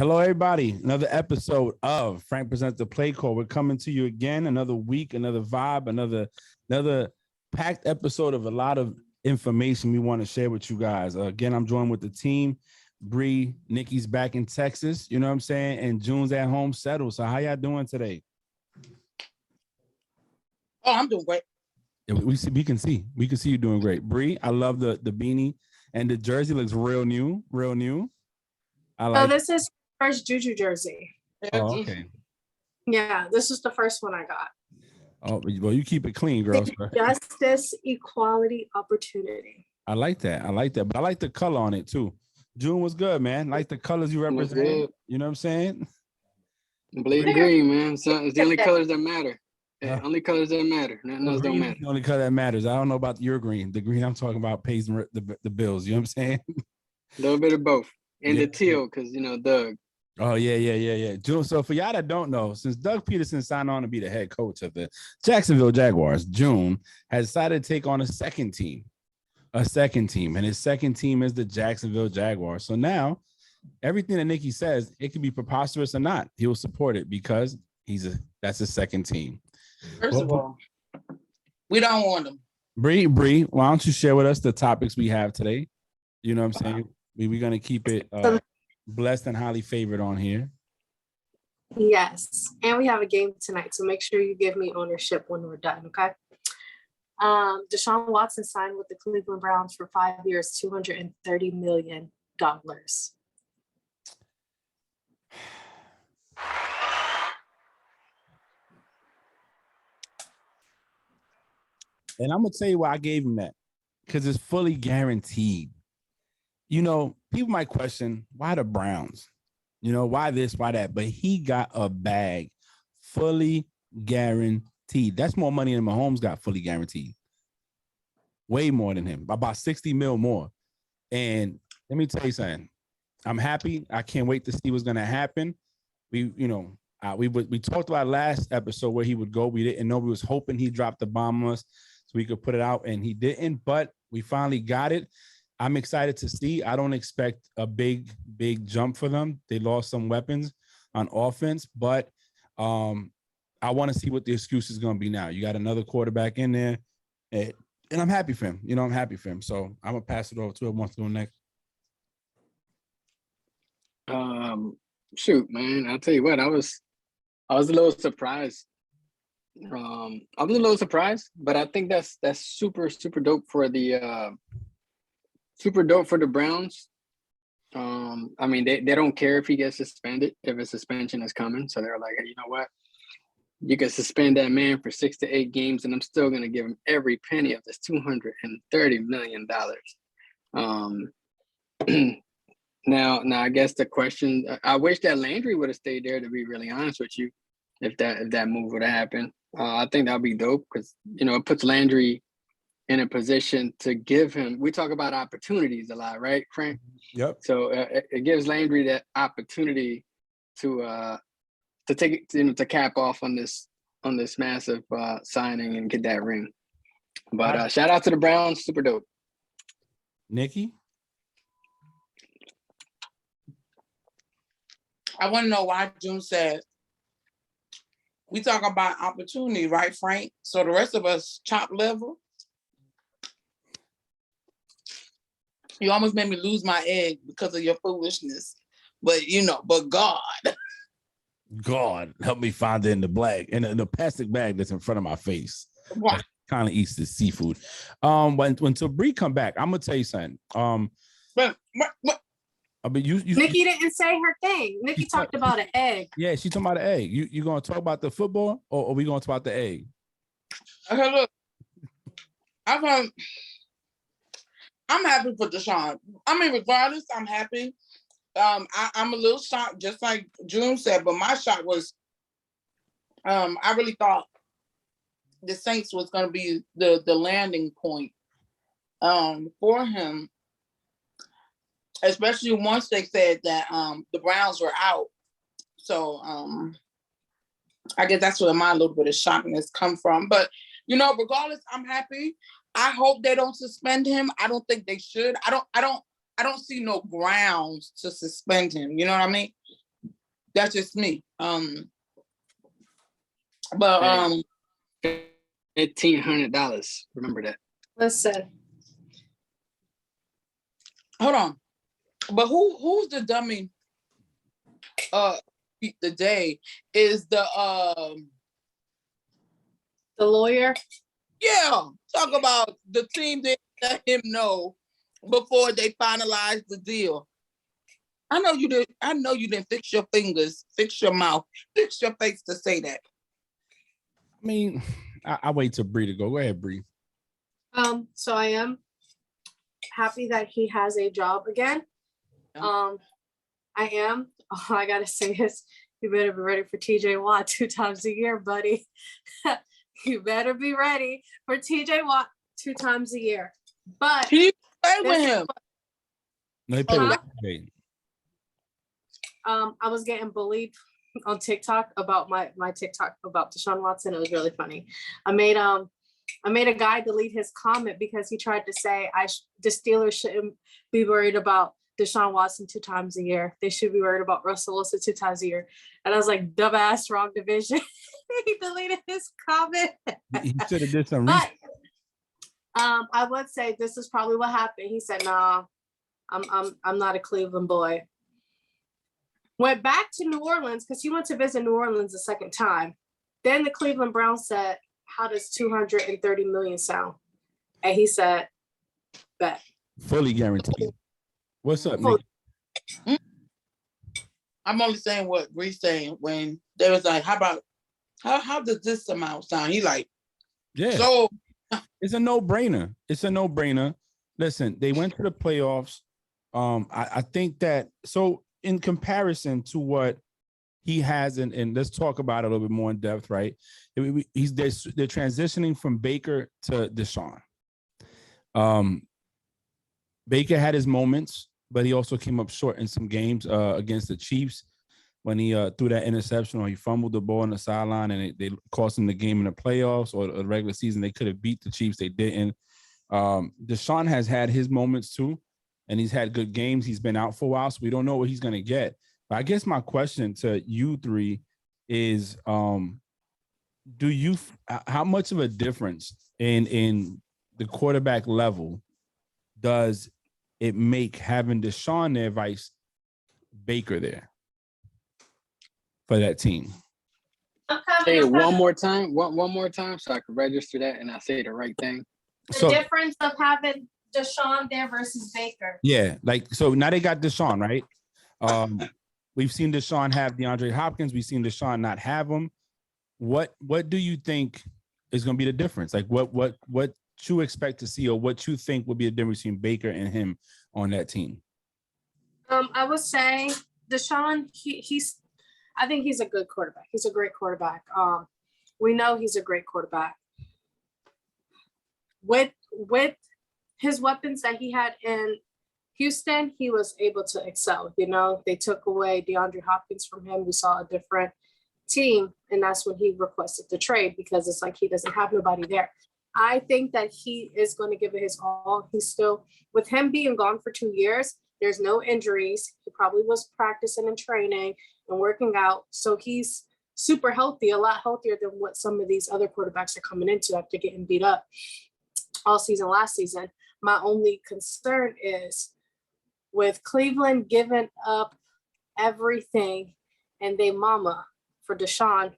Hello, everybody. Another episode of Frank Presents the Play Call. We're coming to you again. Another week, another vibe, another packed episode of a lot of information we want to share with you guys. Again, I'm joined with the team. Bree, Nikki's back in Texas. You know what I'm saying? And June's at home settled. So how y'all doing today? Oh, I'm doing great. Yeah, we can see you doing great. Bree, I love the beanie and the jersey looks real new. I like. Oh, this is first Juju jersey. Oh, okay. Yeah, this is the first one I got. Oh, well, you keep it clean, girl. Justice, equality, opportunity. I like that. But I like the color on it too. June was good, man. Like the colors you represent. You know what I'm saying? Blue and green, man. So it's the only colors that matter. Yeah, only colors that matter. Nothing else don't matter. The only color that matters. I don't know about your green. The green I'm talking about pays the bills. You know what I'm saying? A little bit of both. And the teal, because Doug. Oh, yeah. June, so for y'all that don't know, since Doug Peterson signed on to be the head coach of the Jacksonville Jaguars, June has decided to take on a second team. And his second team is the Jacksonville Jaguars. So now everything that Nikki says, it can be preposterous or not. He will support it because that's his second team. First of all, we don't want them. Bree, why don't you share with us the topics we have today? You know what I'm saying? We're going to keep it blessed and highly favored on here. Yes. And we have a game tonight. So make sure you give me ownership when we're done. Okay. Deshaun Watson signed with the Cleveland Browns for 5 years, $230 million. And I'm going to tell you why I gave him that. Because it's fully guaranteed. People might question, why the Browns? Why this, why that? But he got a bag fully guaranteed. That's more money than Mahomes got fully guaranteed. Way more than him, about 60 mil more. And let me tell you something. I'm happy. I can't wait to see what's going to happen. We talked about last episode where he would go. We didn't know. We was hoping he dropped the bomb on us so we could put it out, and he didn't. But we finally got it. I'm excited to see. I don't expect a big jump for them. They lost some weapons on offense, but I want to see what the excuse is going to be now. You got another quarterback in there, and I'm happy for him. I'm happy for him. So I'm going to pass it over to whoever wants to go next. Shoot, man. I'll tell you what, I was a little surprised. I was a little surprised, but I think that's super dope for the Browns. I mean, they don't care if he gets suspended, if a suspension is coming. So they're like, hey, you know what? You can suspend that man for 6 to 8 games, and I'm still going to give him every penny of this $230 million. Now, I guess the question, I wish that Landry would have stayed there, to be really honest with you, if that move would have happened. I think that would be dope because, it puts Landry in a position to give him, we talk about opportunities a lot, right, Frank? Yep. So it gives Landry that opportunity to take it, to cap off on this massive signing and get that ring. But shout out to the Browns, super dope. Nikki? I want to know why June said, we talk about opportunity, right, Frank? So the rest of us chop liver. You almost made me lose my egg because of your foolishness. But, but God help me find it in the plastic bag that's in front of my face. Wow. Kind of eats the seafood. When Bree come back, I'm gonna tell you something. But I mean, Nikki didn't say her thing. Nikki talked about an egg. Yeah, she talking about an egg. You gonna talk about the football, or are we gonna talk about the egg? Okay, look, I'm happy for Deshaun. I mean, regardless, I'm happy. I'm a little shocked, just like June said, but my shock was, I really thought the Saints was going to be the landing point for him, especially once they said that the Browns were out. So I guess that's where my little bit of shockiness come from. But, regardless, I'm happy. I hope they don't suspend him. I don't think they should. I don't see no grounds to suspend him. You know what I mean? That's just me. But $1,500. Remember that. Listen, hold on. But who's the dummy? The day is the lawyer. yeah. Talk about the team that let him know before they finalized the deal. I know you did. I know you didn't fix your fingers, fix your mouth, fix your face to say that. I mean, I wait till Bree to go. Go ahead, Bree. So I am happy that he has a job again. Yeah. I am. All I gotta say is you better be ready for TJ Watt 2 times a year, buddy. You better be ready for TJ Watt 2 times a year. But He play with him. No, he played Huh? with I was getting bullied on TikTok about my TikTok about Deshaun Watson. It was really funny. I made a guy delete his comment because he tried to say the Steelers shouldn't be worried about Deshaun Watson 2 times a year. They should be worried about Russell Wilson 2 times a year. And I was like, dumbass, wrong division. He deleted his comment. He should have did some But research. I would say this is probably what happened. He said, "Nah, I'm not a Cleveland boy." Went back to New Orleans because he went to visit New Orleans a second time. Then the Cleveland Browns said, "How does 230 million sound?" And he said, "Bet." Fully guaranteed. What's up, Fully. Nick? I'm only saying what Bree's saying when they was like, how about how does this amount sound? He like, Yeah. so It's a no-brainer. It's a no-brainer. Listen, they went to the playoffs. I think that so in comparison to what he has, and let's talk about it a little bit more in depth, right? They're transitioning from Baker to Deshaun. Baker had his moments, but he also came up short in some games against the Chiefs when he threw that interception or he fumbled the ball on the sideline and they cost him the game in the playoffs or the regular season. They could have beat the Chiefs. They didn't. Deshaun has had his moments too, and he's had good games. He's been out for a while, so we don't know what he's going to get. But I guess my question to you three is, how much of a difference in the quarterback level does it make having Deshaun there vice Baker there for that team? Say it one more time. One more time so I can register that and I say the right thing. The difference of having Deshaun there versus Baker. Yeah, like so now they got Deshaun, right? We've seen Deshaun have DeAndre Hopkins. We've seen Deshaun not have him. What do you think is going to be the difference? Like what you expect to see or what you think would be the difference between Baker and him on that team? I would say Deshaun, I think he's a good quarterback. He's a great quarterback. We know he's a great quarterback. With his weapons that he had in Houston, he was able to excel. You know, they took away DeAndre Hopkins from him. We saw a different team, and that's when he requested the trade because it's like he doesn't have nobody there. I think that he is going to give it his all. He's still, with him being gone for 2 years, there's no injuries. He probably was practicing and training and working out. So he's super healthy, a lot healthier than what some of these other quarterbacks are coming into after getting beat up all season last season. My only concern is with Cleveland giving up everything and they mama for Deshaun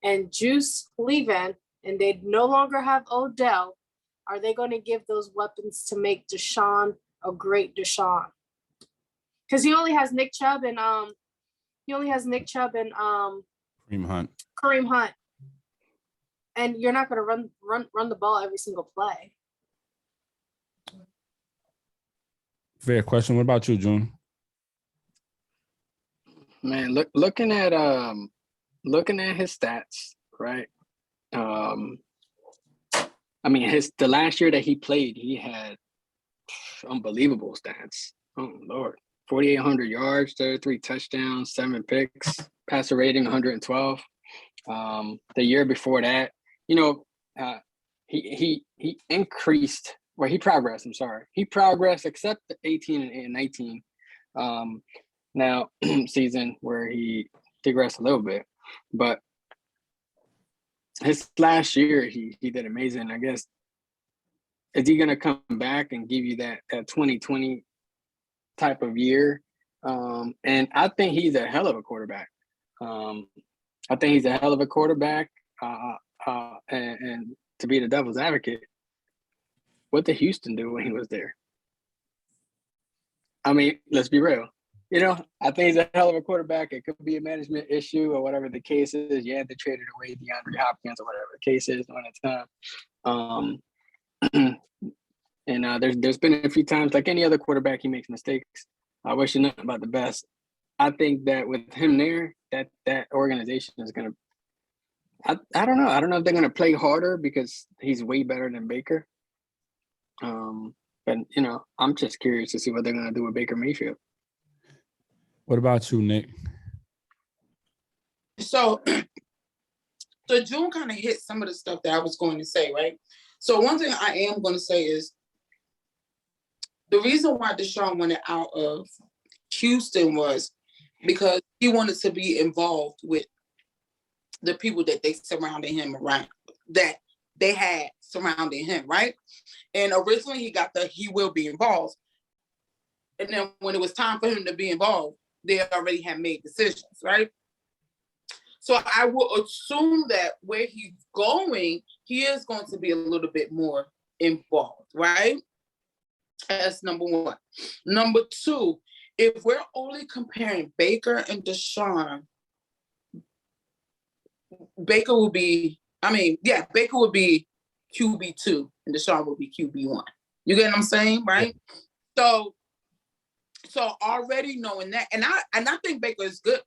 and Juice leaving and they no longer have Odell, are they going to give those weapons to make Deshaun a great Deshaun? Because he only has Nick Chubb and Kareem Hunt. And you're not going to run the ball every single play. Fair question. What about you, June? Man, looking at his stats, right? I mean, the last year that he played, he had unbelievable stats. Oh Lord, 4,800 yards, 33 touchdowns, 7 picks, passer rating 112. The year before that, you know, he increased. Well, he progressed. I'm sorry, he progressed except the 18 and 19. now season where he digressed a little bit, but his last year he did amazing. I guess, is he gonna come back and give you that 2020 type of year? And I think he's a hell of a quarterback. I think he's a hell of a quarterback. And to be the devil's advocate, what did Houston do when he was there? I mean, let's be real. You know, I think he's a hell of a quarterback. It could be a management issue or whatever the case is. Yeah, they traded away DeAndre Hopkins or whatever the case is during the time. And there's been a few times, like any other quarterback, he makes mistakes. I wish you nothing about the best. I think that with him there, that organization is gonna. I don't know. I don't know if they're gonna play harder because he's way better than Baker. But you know, I'm just curious to see what they're gonna do with Baker Mayfield. What about you, Nick? So June kind of hit some of the stuff that I was going to say, right? So one thing I am going to say is the reason why Deshaun wanted out of Houston was because he wanted to be involved with the people that they surrounded him around, that they had surrounding him, right? And originally he got the he will be involved. And then when it was time for him to be involved, they already had made decisions, right? So I will assume that where he's going, he is going to be a little bit more involved, right? That's number one. Number two, if we're only comparing Baker and Deshaun, Baker will be QB2 and Deshaun will be QB1. You get what I'm saying, right? Yeah. So already knowing that, and I think Baker is good.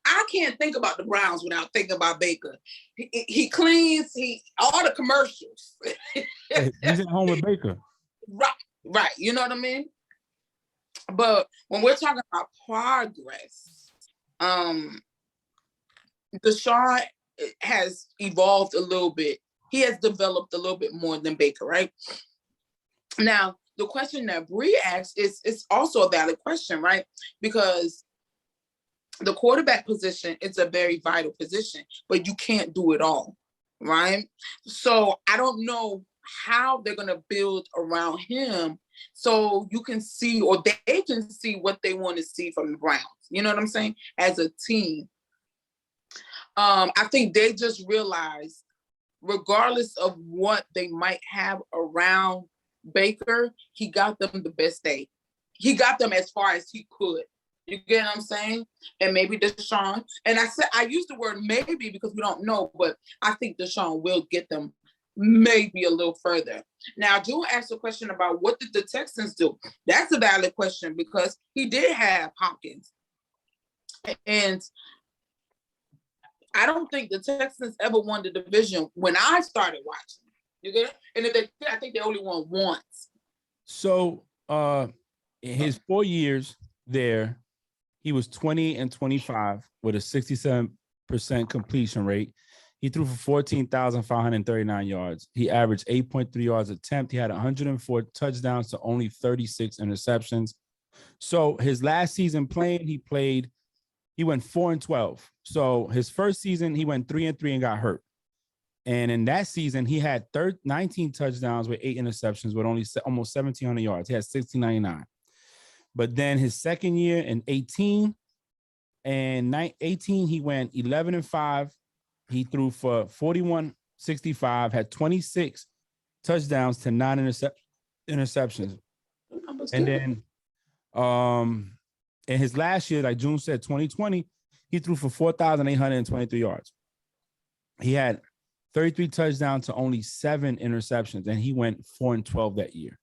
I can't think about the Browns without thinking about Baker. He cleans, all the commercials. Hey, he's at home with Baker. Right. You know what I mean? But when we're talking about progress, Deshaun has evolved a little bit. He has developed a little bit more than Baker, right? Now, the question that Bree asked is also a valid question, right? Because the quarterback position is a very vital position, but you can't do it all, right? So I don't know how they're going to build around him so you can see, or they can see what they want to see from the Browns. You know what I'm saying? As a team. I think they just realized, regardless of what they might have around Baker, he got them the best day. He got them as far as he could. You get what I'm saying? And maybe Deshaun. And I use the word maybe because we don't know, but I think Deshaun will get them maybe a little further. Now, Jewel asked a question about what did the Texans do? That's a valid question because he did have Hopkins. And I don't think the Texans ever won the division when I started watching. You get it? And I think they only won once. So in his 4 years there, he was 20-25 with a 67% completion rate. He threw for 14,539 yards. He averaged 8.3 yards attempt. He had 104 touchdowns to only 36 interceptions. So his last season playing, he went 4-12. So his first season, he went 3-3 and got hurt. And in that season, he had 19 touchdowns with 8 interceptions with only almost 1,700 yards. He had 1,699. But then his second year in 18, he went 11-5. He threw for 4165, had 26 touchdowns to 9 interceptions. And then in his last year, like June said, 2020, he threw for 4,823 yards. He had 33 touchdowns to only 7 interceptions, and he went 4-12 that year.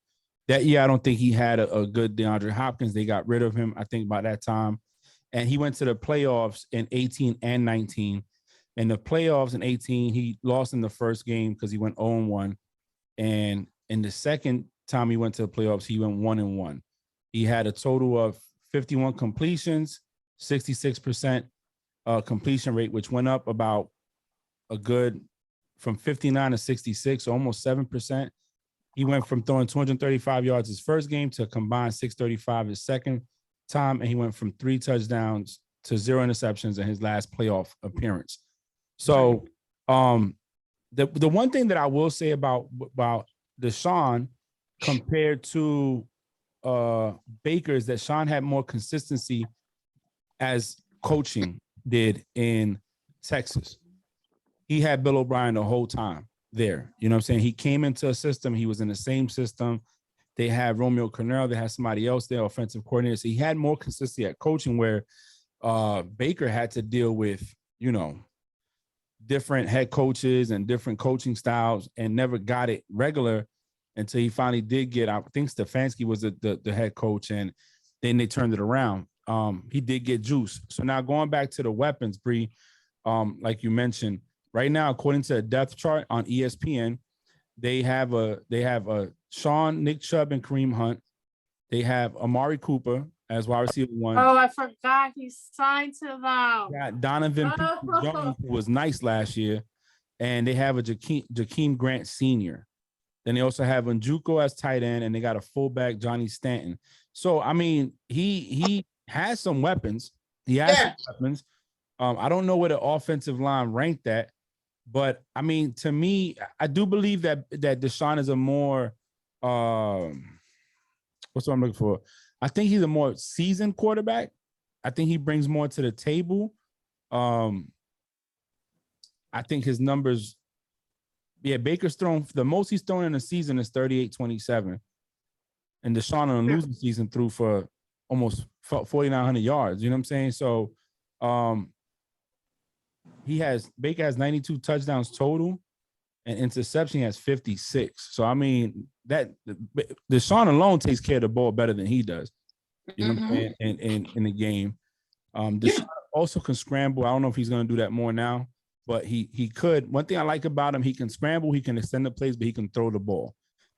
That year, I don't think he had a good DeAndre Hopkins. They got rid of him, I think, by that time. And he went to the playoffs in 18 and 19. In the playoffs in 18, he lost in the first game because he went 0-1. And in the second time he went to the playoffs, he went 1-1. He had a total of 51 completions, 66% completion rate, which went up about a good from 59 to 66, so almost 7%. He went from throwing 235 yards his first game to a combined 635 his second. time, and he went from 3 touchdowns to 0 interceptions in his last playoff appearance. So, the one thing that I will say about Deshaun compared to Baker is that Sean had more consistency as coaching did in Texas. He had Bill O'Brien the whole time there. You know what I'm saying? He came into a system. He was in the same system. They had Romeo Cornell. They had somebody else there, offensive coordinator. So he had more consistency at coaching, where Baker had to deal with, you know, different head coaches and different coaching styles, and never got it regular until he finally did get, I think Stefanski was the head coach, and then they turned it around. He did get juice. So now going back to the weapons, Bree, like you mentioned, right now, according to a depth chart on ESPN, they have a Sean, Nick Chubb, and Kareem Hunt. They have Amari Cooper as wide receiver 1. Oh, I forgot he signed to them. Got Donovan Jones, who was nice last year, and they have a Jakeem Grant Sr. Then they also have Njoku as tight end, and they got a fullback, Johnny Stanton. So I mean, he has some weapons. He has some weapons. I don't know where the offensive line ranked at, but I mean, to me, I do believe that Deshaun is a more what's what I'm looking for? I think he's a more seasoned quarterback. I think he brings more to the table. I think his numbers, Baker's thrown, the most he's thrown in a season is 38-27. And Deshaun on a losing season threw for almost 4,900 yards. You know what I'm saying? So Baker has 92 touchdowns total, and interception has 56. So I mean, that Deshaun alone takes care of the ball better than he does. You know what I'm saying? In the game. Deshaun also can scramble. I don't know if he's going to do that more now, but he could. One thing I like about him, he can scramble, he can extend the plays, but he can throw the ball.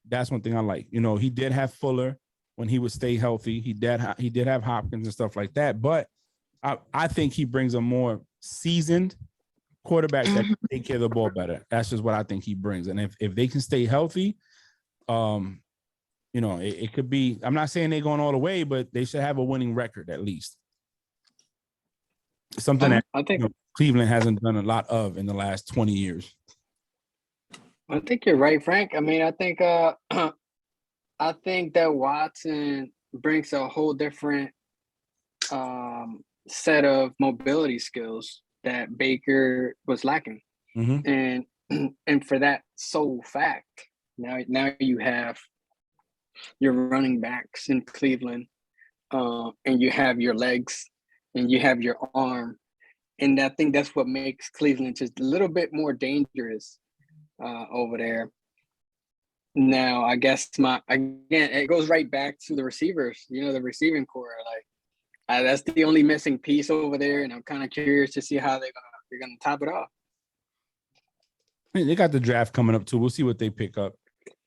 That's one thing I like. You know, he did have Fuller when he would stay healthy. He did have Hopkins and stuff like that, but I think he brings a more seasoned quarterback that can take care of the ball better. That's just what I think he brings. And if they can stay healthy, you know, it could be, I'm not saying they're going all the way, but they should have a winning record at least. Something that I think Cleveland hasn't done a lot of in the last 20 years. I think you're right, Frank. I mean, I think that Watson brings a whole different set of mobility skills that Baker was lacking. And for that sole fact, now you have your running backs in Cleveland, and you have your legs and you have your arm. And I think that's what makes Cleveland just a little bit more dangerous over there. Now, I guess it goes right back to the receivers, you know, the receiving core. Like that's the only missing piece over there, and I'm kind of curious to see how they're gonna top it off. I mean, they got the draft coming up too. We'll see what they pick up.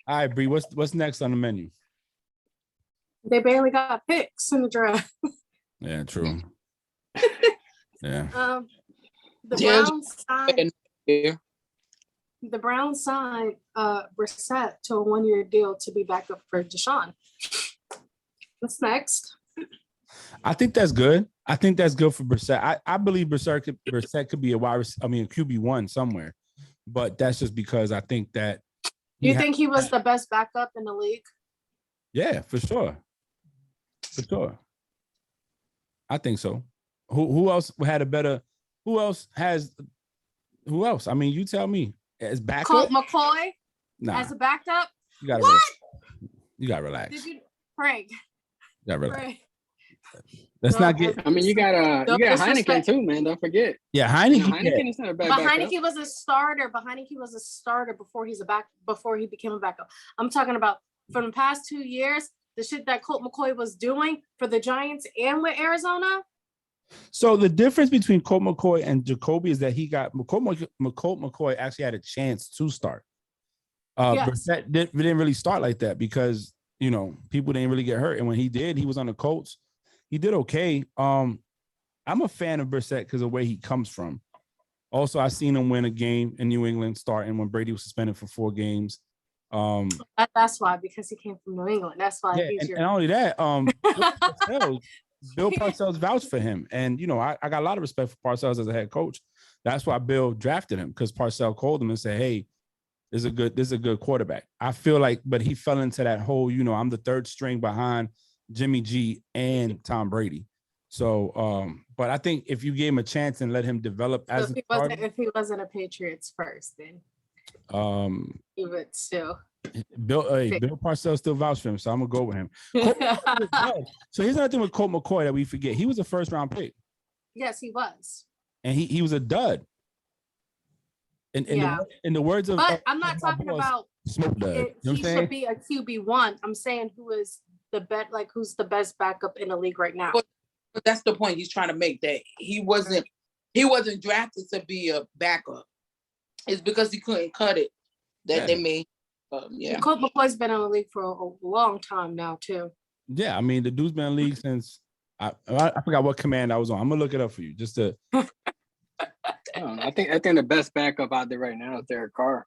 All right, Bree, what's next on the menu? They barely got picks in the draft. Yeah, true. Yeah. The Browns signed Brissett to a 1-year deal to be backup for Deshaun. What's next? I think that's good. I think that's good for Brissett. I believe Brissett could be a QB1 somewhere, but that's just because I think that. You think he was the best backup in the league? Yeah, for sure. For sure. I think so. Who else had a better? Who else? I mean, you tell me. As backup? Colt McCoy as a backup? You gotta relax. Did you, Frank? You gotta relax. Let's not get. I mean, you got Heineken too, man. Don't forget. Yeah, Heineken. Heineken is not a bad backup. Heineken was a starter. But Heineken was a starter before he became a backup. I'm talking about from the past 2 years, the shit that Colt McCoy was doing for the Giants and with Arizona. So the difference between Colt McCoy and Jacoby is that Colt McCoy actually had a chance to start. Brissett didn't really start like that because, you know, people didn't really get hurt. And when he did, he was on the Colts. He did okay. I'm a fan of Brissett because of where he comes from. Also, I seen him win a game in New England starting when Brady was suspended for 4 games. That's why, because he came from New England. That's why. Yeah, and not only that, Bill Parcells vouched for him. And, you know, I got a lot of respect for Parcells as a head coach. That's why Bill drafted him, because Parcells called him and said, hey, this is a good quarterback. I feel like, but he fell into that whole, you know, I'm the third string behind Jimmy G and Tom Brady. So, but I think if you gave him a chance and let him develop So as if he wasn't a Patriots first, then he would still. Bill Parcells still vouched for him, so I'm gonna go with him. So here's another thing with Colt McCoy that we forget. He was a first round pick. Yes, he was. And he was a dud. In the words of, but I'm not talking about smoke dud. He should be a QB1. I'm saying who's the best backup in the league right now. But that's the point he's trying to make, that he wasn't drafted to be a backup. It's because he couldn't cut it that they made. Colt McCoy's been in the league for a long time now too. Yeah, I mean the dude's been in the league since I forgot what command I was on. I'm gonna look it up for you just to. I think the best backup out there right now is Derek Carr.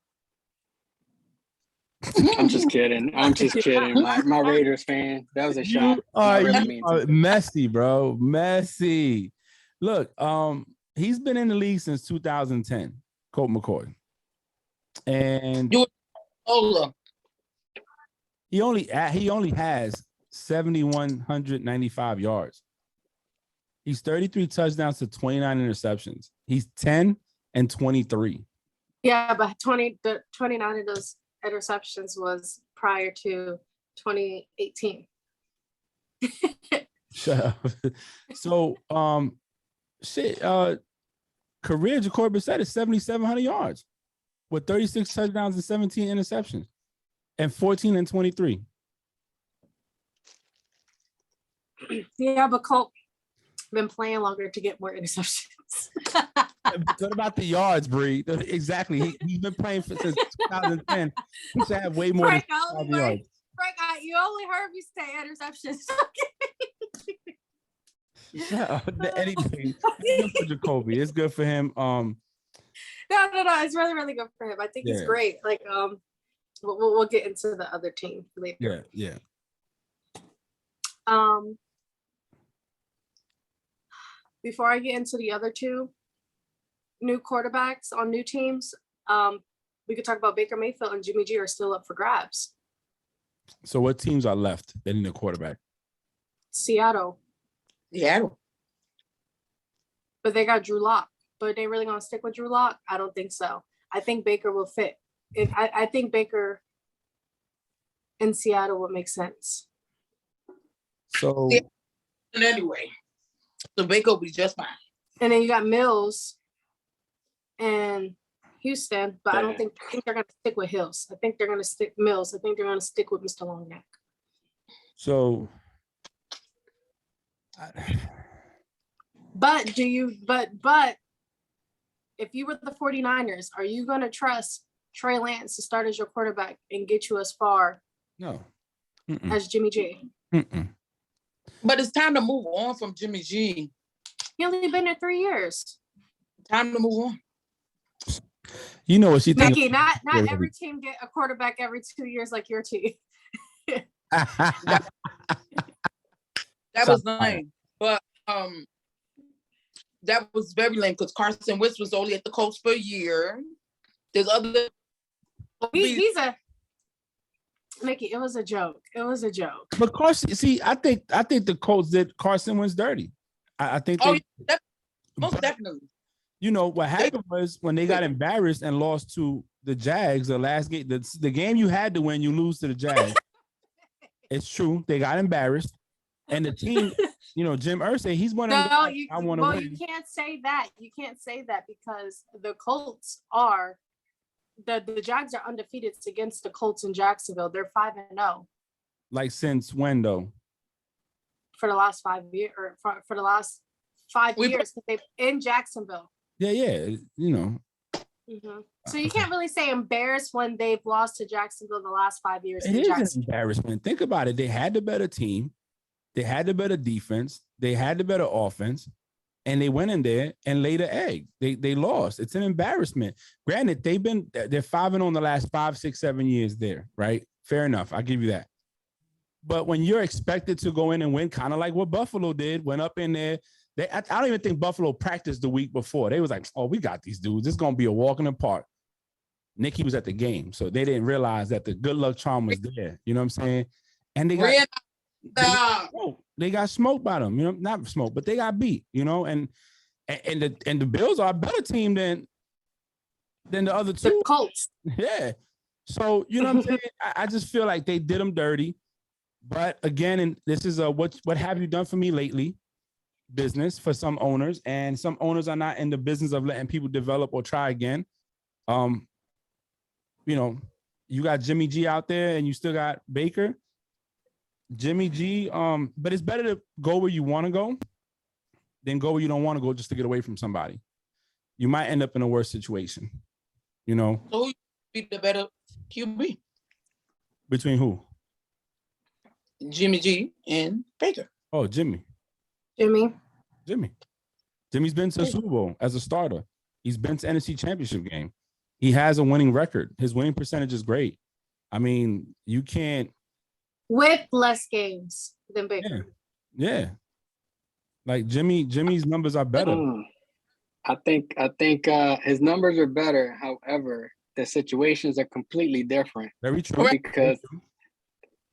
I'm just kidding. My Raiders fan. That was a shot. Messy, bro. Messy. Look, he's been in the league since 2010, Colt McCoy. And he only has 7,195 yards. He's 33 touchdowns to 29 interceptions. He's 10-23. Yeah, but 29 of those interceptions was prior to 2018. Shut up. So, career Jacoby Brissett is 7,700 yards with 36 touchdowns and 17 interceptions and 14-23. Yeah, but Colt been playing longer to get more interceptions. What about the yards, Bree? Exactly. He's been playing since 2010. He should have way more than 5 yards. Frank, you only heard me say interceptions. Anything. It's good for Jacoby. It's good for him. No. It's really, really good for him. I think he's great. Like, we'll get into the other team later. Yeah. Before I get into the other two new quarterbacks on new teams, we could talk about Baker Mayfield and Jimmy G are still up for grabs. So what teams are left that need a quarterback? Seattle. But they got Drew Lock. But are they really going to stick with Drew Lock? I don't think so. I think Baker will fit. I think Baker in Seattle would make sense. So anyway, so Baker will be just fine. And then you got Mills and Houston, but I think they're going to stick with Hills. I think they're going to stick Mills. I think they're going to stick with Mr. Longneck. So, but if you were the 49ers, are you going to trust Trey Lance to start as your quarterback and get you as far as Jimmy G? But it's time to move on from Jimmy G. He only been there 3 years. Time to move on. You know what she thinks. Nikki, not every team get a quarterback every 2 years like your team. That was lame. But that was very lame because Carson Wentz was only at the Colts for a year. There's other. He's a Mickey. It was a joke. But Carson, see, I think the Colts did Carson Wentz dirty. I think. Most definitely. You know what happened was when they got embarrassed and lost to the Jags, the last game, the game you had to win, you lose to the Jags. It's true. They got embarrassed, and the team, you know, Jim Irsay, he's one of them. I want to win. You can't say that. You can't say that because the Colts are the Jags are undefeated against the Colts in Jacksonville. They're 5-0. Like since when though? For the last 5 years, or for the last 5 years, they've in Jacksonville. Yeah, you know. Mm-hmm. So you can't really say embarrassed when they've lost to Jacksonville the last 5 years. It is an embarrassment. Think about it. They had the better team. They had the better defense. They had the better offense. And they went in there and laid an egg. They lost. It's an embarrassment. Granted, they're 5-0 in the last 5, 6, 7 years there, right? Fair enough. I'll give you that. But when you're expected to go in and win, kind of like what Buffalo did, went up in there. I don't even think Buffalo practiced the week before. They was like, oh, we got these dudes. This is going to be a walk in the park. Nikki was at the game, so they didn't realize that the good luck charm was there. You know what I'm saying? And they got smoked by them. You know, not smoked, but they got beat. You know, and the Bills are a better team than the other two. The Colts. Yeah. So you know what I'm saying? I just feel like they did them dirty. But again, and this is a what have you done for me lately? Business for some owners, and some owners are not in the business of letting people develop or try again. You know, you got Jimmy G out there and you still got Baker. Jimmy G, but it's better to go where you want to go than go where you don't want to go just to get away from somebody. You might end up in a worse situation, you know. So who be the better QB? Between who? Jimmy G and Baker. Oh, Jimmy's been to the Super Bowl as a starter. He's been to NFC Championship game. He has a winning record. His winning percentage is great. I mean, you can't. With less games than Baker. Yeah. Like Jimmy's numbers are better. I think his numbers are better. However, the situations are completely different. Very true. Because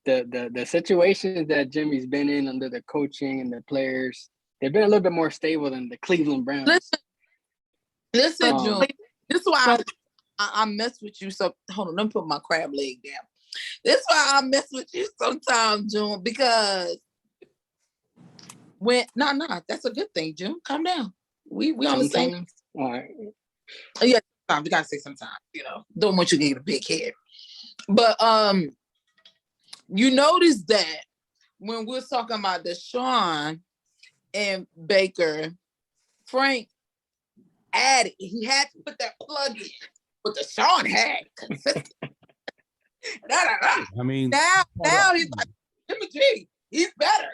the situations that Jimmy's been in under the coaching and the players, they've been a little bit more stable than the Cleveland Browns. Listen, June. This is why I mess with you. So hold on, let me put my crab leg down. This is why I mess with you sometimes, June, because that's a good thing, June. Calm down. We on the same. All right. Yeah, you gotta say sometimes, you know. Don't want you to get a big head. But you notice that when we're talking about Deshaun and Baker, Frank added, he had to put that plug in, but Deshaun had consistent. I mean, now he's like, Jimmy G, he's better.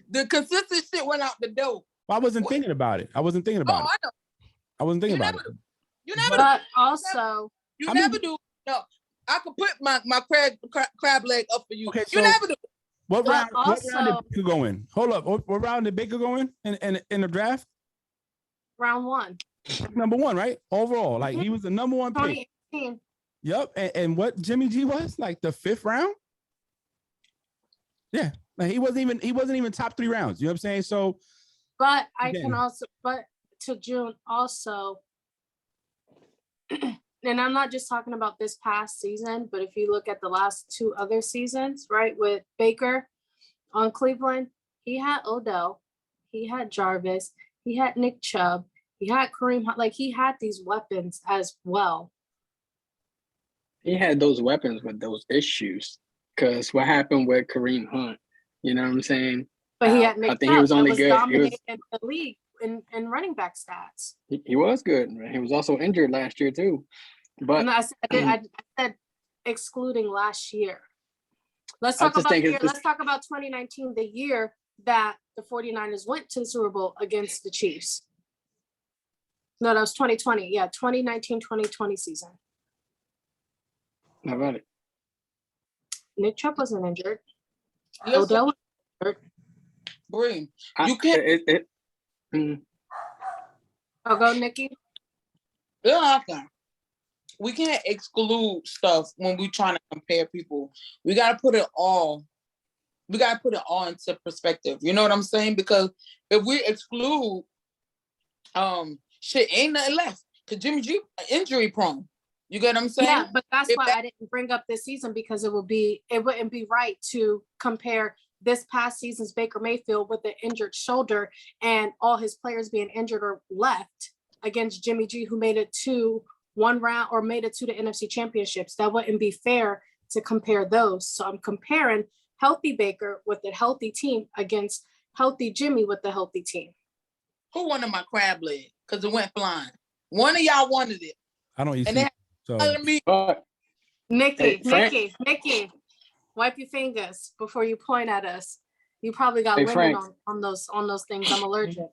The consistent shit went out the door. I wasn't thinking about it. I wasn't thinking about it. I know. I wasn't thinking about it. You never But do. also, You never do. No, I could put my crab leg up for you. Okay, You never do. What round also- did Baker go in? Hold up. What round did Baker go in the draft? round 1. Number 1, right? Overall, like he was the number 1 pick. 2018. Yep. And what Jimmy G was? Like the 5th round? Yeah. Like he wasn't even top 3 rounds. You know what I'm saying? So But again, but to June also, and I'm not just talking about this past season, but if you look at the last 2 other seasons, right, with Baker on Cleveland, he had Odell, he had Jarvis, he had Nick Chubb, he had Kareem Hunt. Like, he had these weapons as well. He had those weapons with those issues. Because what happened with Kareem Hunt? You know what I'm saying? But he had Nick I Chubb think he was only that was good. dominating the league in running back stats. He was good. He was also injured last year too. But And I said excluding last year. Let's I talk just about think it's let's talk about 2019, the year that the 49ers went to the Super Bowl against the Chiefs. No, that was 2020. Yeah, 2019-2020 season. how about it? Nick Chubb wasn't injured. Listen, Odell was injured. Bree, you can't. Oh, go, Nikki. We can't exclude stuff when we're trying to compare people. We gotta put it all into perspective. You know what I'm saying? Because if we exclude shit, ain't nothing left. Cause Jimmy G injury prone. You get what I'm saying? Yeah, but that's why I didn't bring up this season, because it wouldn't be right to compare this past season's Baker Mayfield with the injured shoulder and all his players being injured or left against Jimmy G, who made it to 1 round or made it to the NFC championships. That wouldn't be fair to compare those. So I'm comparing healthy Baker with a healthy team against healthy Jimmy with the healthy team. Who wanted my crab leg? Because it went flying. One of y'all wanted it. I don't eat And they so telling me, But Nikki, Hey, Nikki, wipe your fingers before you point at us. You probably got Hey, linen Frank. on those things. I'm allergic.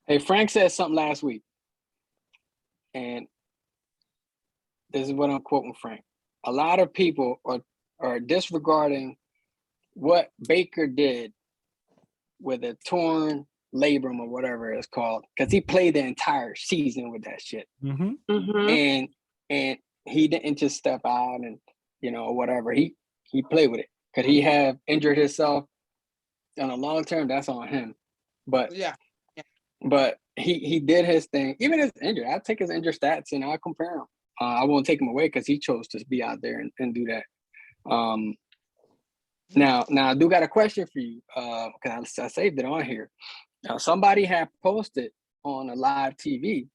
hey, Frank said something last week. And this is what I'm quoting Frank. A lot of people are disregarding what Baker did with a torn labrum or whatever it's called, because he played the entire season with that shit, Mhm. and he didn't just step out and whatever. He played with it. Could he have injured himself on a long term? That's on him. But Yeah. but he did his thing. Even his injured, I'll take his injured stats and I'll compare him. I won't take him away because he chose to be out there and do that. Now I do got a question for you, because I saved it on here. Now, somebody had posted on a live TV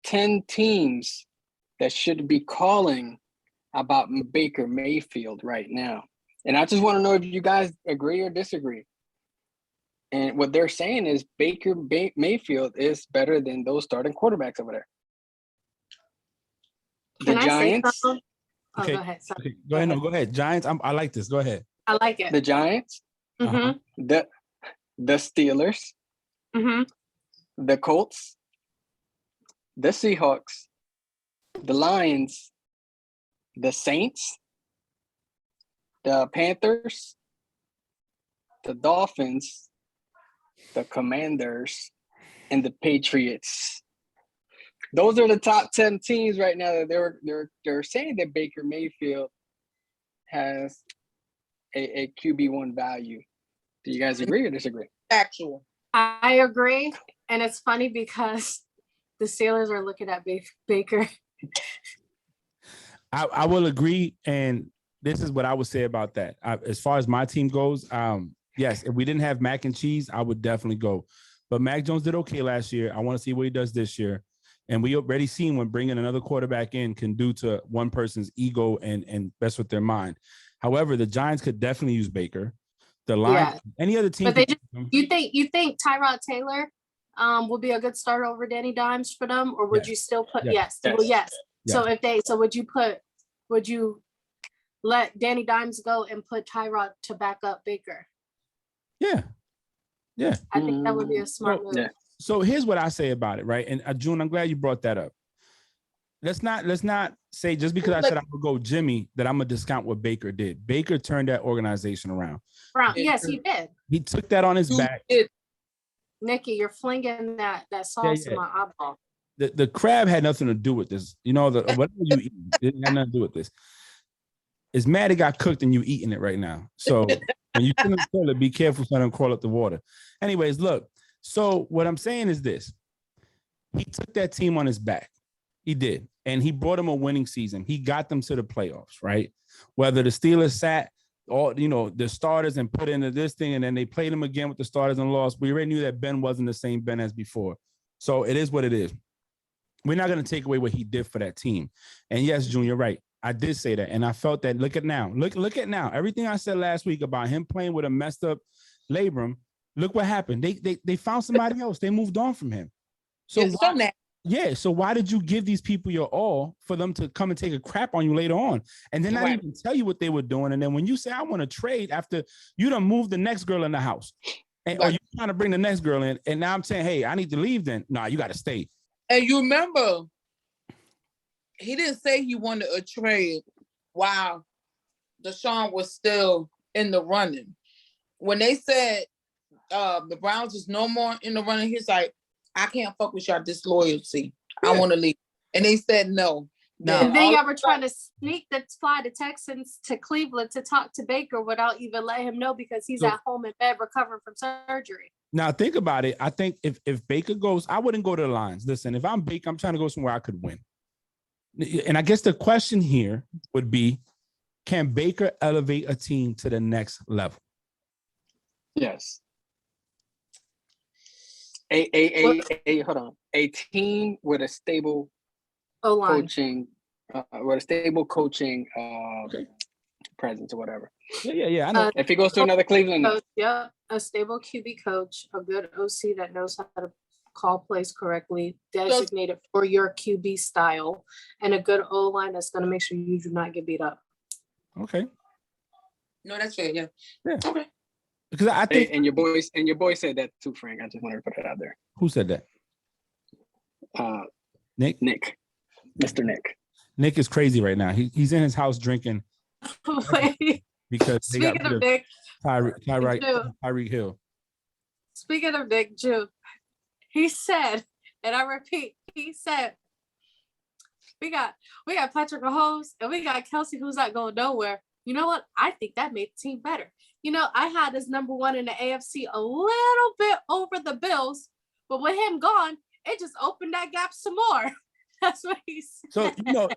10 teams that should be calling about Baker Mayfield right now. And I just want to know if you guys agree or disagree. And what they're saying is Baker Mayfield is better than those starting quarterbacks over there. The Can I say Giants, something? Oh, Okay. go ahead. Sorry. Okay, go ahead. No, go ahead. Giants. I like this. Go ahead. I like it. the Giants, Uh-huh. Mhm. the Steelers, Mhm. the Colts, the Seahawks, the Lions, the Saints, the Panthers, the Dolphins, the Commanders, and the Patriots. Those are the top 10 teams right now that they're saying that Baker Mayfield has a QB1 value. Do you guys agree or disagree? Actual. I agree, and it's funny because the Steelers are looking at Baker. I will agree, and this is what I would say about that. As far as my team goes, yes, if we didn't have Mac and Cheese, I would definitely go. But Mac Jones did okay last year. I want to see what he does this year. And we already seen what bringing another quarterback in can do to one person's ego and mess with their mind. However, the Giants could definitely use Baker. The Lions, any other team. But they just, you think Tyrod Taylor will be a good starter over Danny Dimes for them, or would Yes. you still put Yes. Well, yes. So Yes. would you let Danny Dimes go and put Tyrod to back up Baker? Yeah. I think that would be a smart move. Yeah. So here's what I say about it, right? And June, I'm glad you brought that up. Let's not say just because I said I would go Jimmy that I'm gonna discount what Baker did. Baker turned that organization around. Yes, he did. He took that on his back. Nikki, you're flinging that sauce in my eyeball. The crab had nothing to do with this. Whatever you eat, it had nothing to do with this. It's mad it got cooked and you eating it right now. So when you sit in the toilet, be careful so I don't crawl up the water. Anyways, look. So what I'm saying is this. He took that team on his back. He did. And he brought them a winning season. He got them to the playoffs, right? Whether the Steelers sat all, the starters and put into this thing, and then they played them again with the starters and lost. We already knew that Ben wasn't the same Ben as before. So it is what it is. We're not going to take away what he did for that team. And yes, June, you're right. I did say that. And I felt that. Look at now. Look at now. Everything I said last week about him playing with a messed up labrum, look what happened. They found somebody else. They moved on from him. So so why did you give these people your all for them to come and take a crap on you later on? And then not even tell you what they were doing. And then when you say, I want to trade after you done moved the next girl in the house, or you trying to bring the next girl in, and now I'm saying, hey, I need to leave then. Nah, you got to stay. And you remember, he didn't say he wanted a trade while Deshaun was still in the running. When they said the Browns is no more in the running, he's like, I can't fuck with y'all disloyalty. I want to leave. And they said no. And then y'all were trying to fly the Texans to Cleveland to talk to Baker without even letting him know because he's at home in bed recovering from surgery. Now think about it. I think if Baker goes, I wouldn't go to the Lions. Listen, if I'm Baker, I'm trying to go somewhere I could win. And I guess the question here would be, can Baker elevate a team to the next level? Yes. Hold on. A team with a stable coaching, presence or whatever. Yeah. I know. If he goes to another Cleveland, a stable QB coach, a good OC that knows how to call plays correctly, designated for your QB style, and a good O-line that's going to make sure you do not get beat up. Okay. No, that's fair. Yeah. Okay. Because I think, and your boy said that too, Frank. I just wanted to put it out there. Who said that? Nick, Mr. Nick. Nick is crazy right now. He's in his house drinking. Wait. because they got Speaking rid of of Nick, Tyreek Hill. speaking of Nick, Jew, he said, and I repeat, he said, we got Patrick Mahomes and we got Kelsey, who's not going nowhere. You know what? I think that made the team better. You know, I had us number one in the AFC a little bit over the Bills, but with him gone, it just opened that gap some more. That's what he said. So and Wow.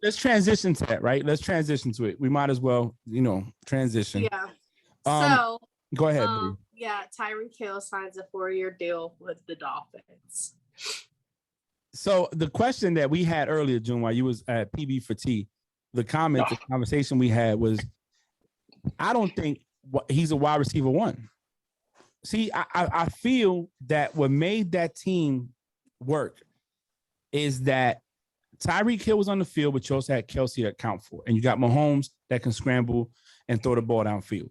let's transition to that, right? Let's transition to it. We might as well, transition. Yeah. Um, Go ahead, Bree. Yeah, Tyreek Hill signs a 4-year deal with the Dolphins. So the question that we had earlier, June, while you was at PB for T, the conversation we had was, I don't think he's a wide receiver one. See, I feel that what made that team work is that Tyreek Hill was on the field, but you also had Kelsey to account for, and you got Mahomes that can scramble and throw the ball downfield.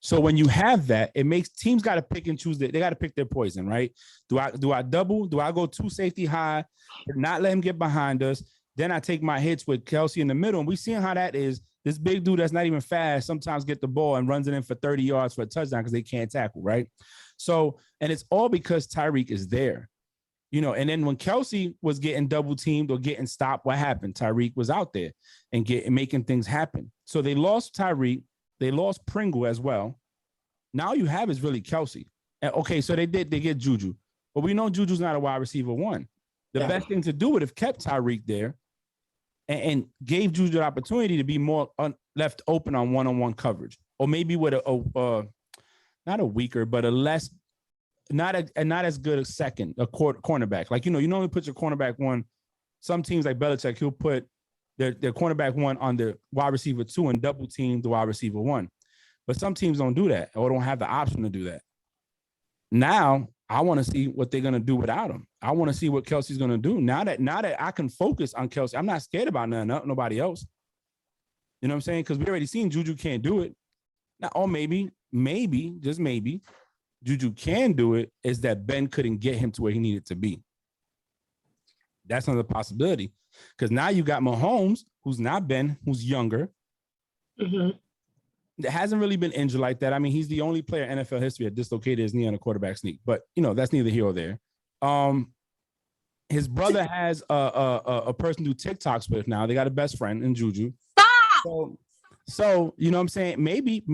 So when you have that, it makes teams got to pick and choose. They got to pick their poison, right? Do I double? Do I go 2 safety high, not let him get behind us? Then I take my hits with Kelsey in the middle, and we seeing how that is. This big dude that's not even fast sometimes get the ball and runs it in for 30 yards for a touchdown because they can't tackle, right? So, and it's all because Tyreek is there, and then when Kelsey was getting double teamed or getting stopped, what happened? Tyreek was out there and making things happen. So they lost Tyreek. They lost Pringle as well. Now you have is really Kelsey. And okay, so they get Juju. But we know Juju's not a wide receiver one. The best thing to do would have kept Tyreek there and gave Juju the opportunity to be more left open on one-on-one coverage. Or maybe with not a weaker, but a less, not as good a second, a cornerback. Like, you normally put your cornerback one. Some teams like Belichick, he'll put their cornerback one on the wide receiver 2 and double team the wide receiver 1. But some teams don't do that or don't have the option to do that. Now, I want to see what they're going to do without him. I want to see what Kelsey's going to do. Now that I can focus on Kelsey, I'm not scared about nobody else. You know what I'm saying? Because we already seen Juju can't do it. Now, or maybe, just maybe, Juju can do it, is that Ben couldn't get him to where he needed to be. That's another possibility. Because now you got Mahomes, who's not Ben, who's younger. Mm-hmm. That hasn't really been injured like that. I mean, he's the only player in NFL history that dislocated his knee on a quarterback sneak. But, that's neither here or there. His brother has a person to do TikToks with now. They got a best friend in Juju. Stop! So you know what I'm saying? Maybe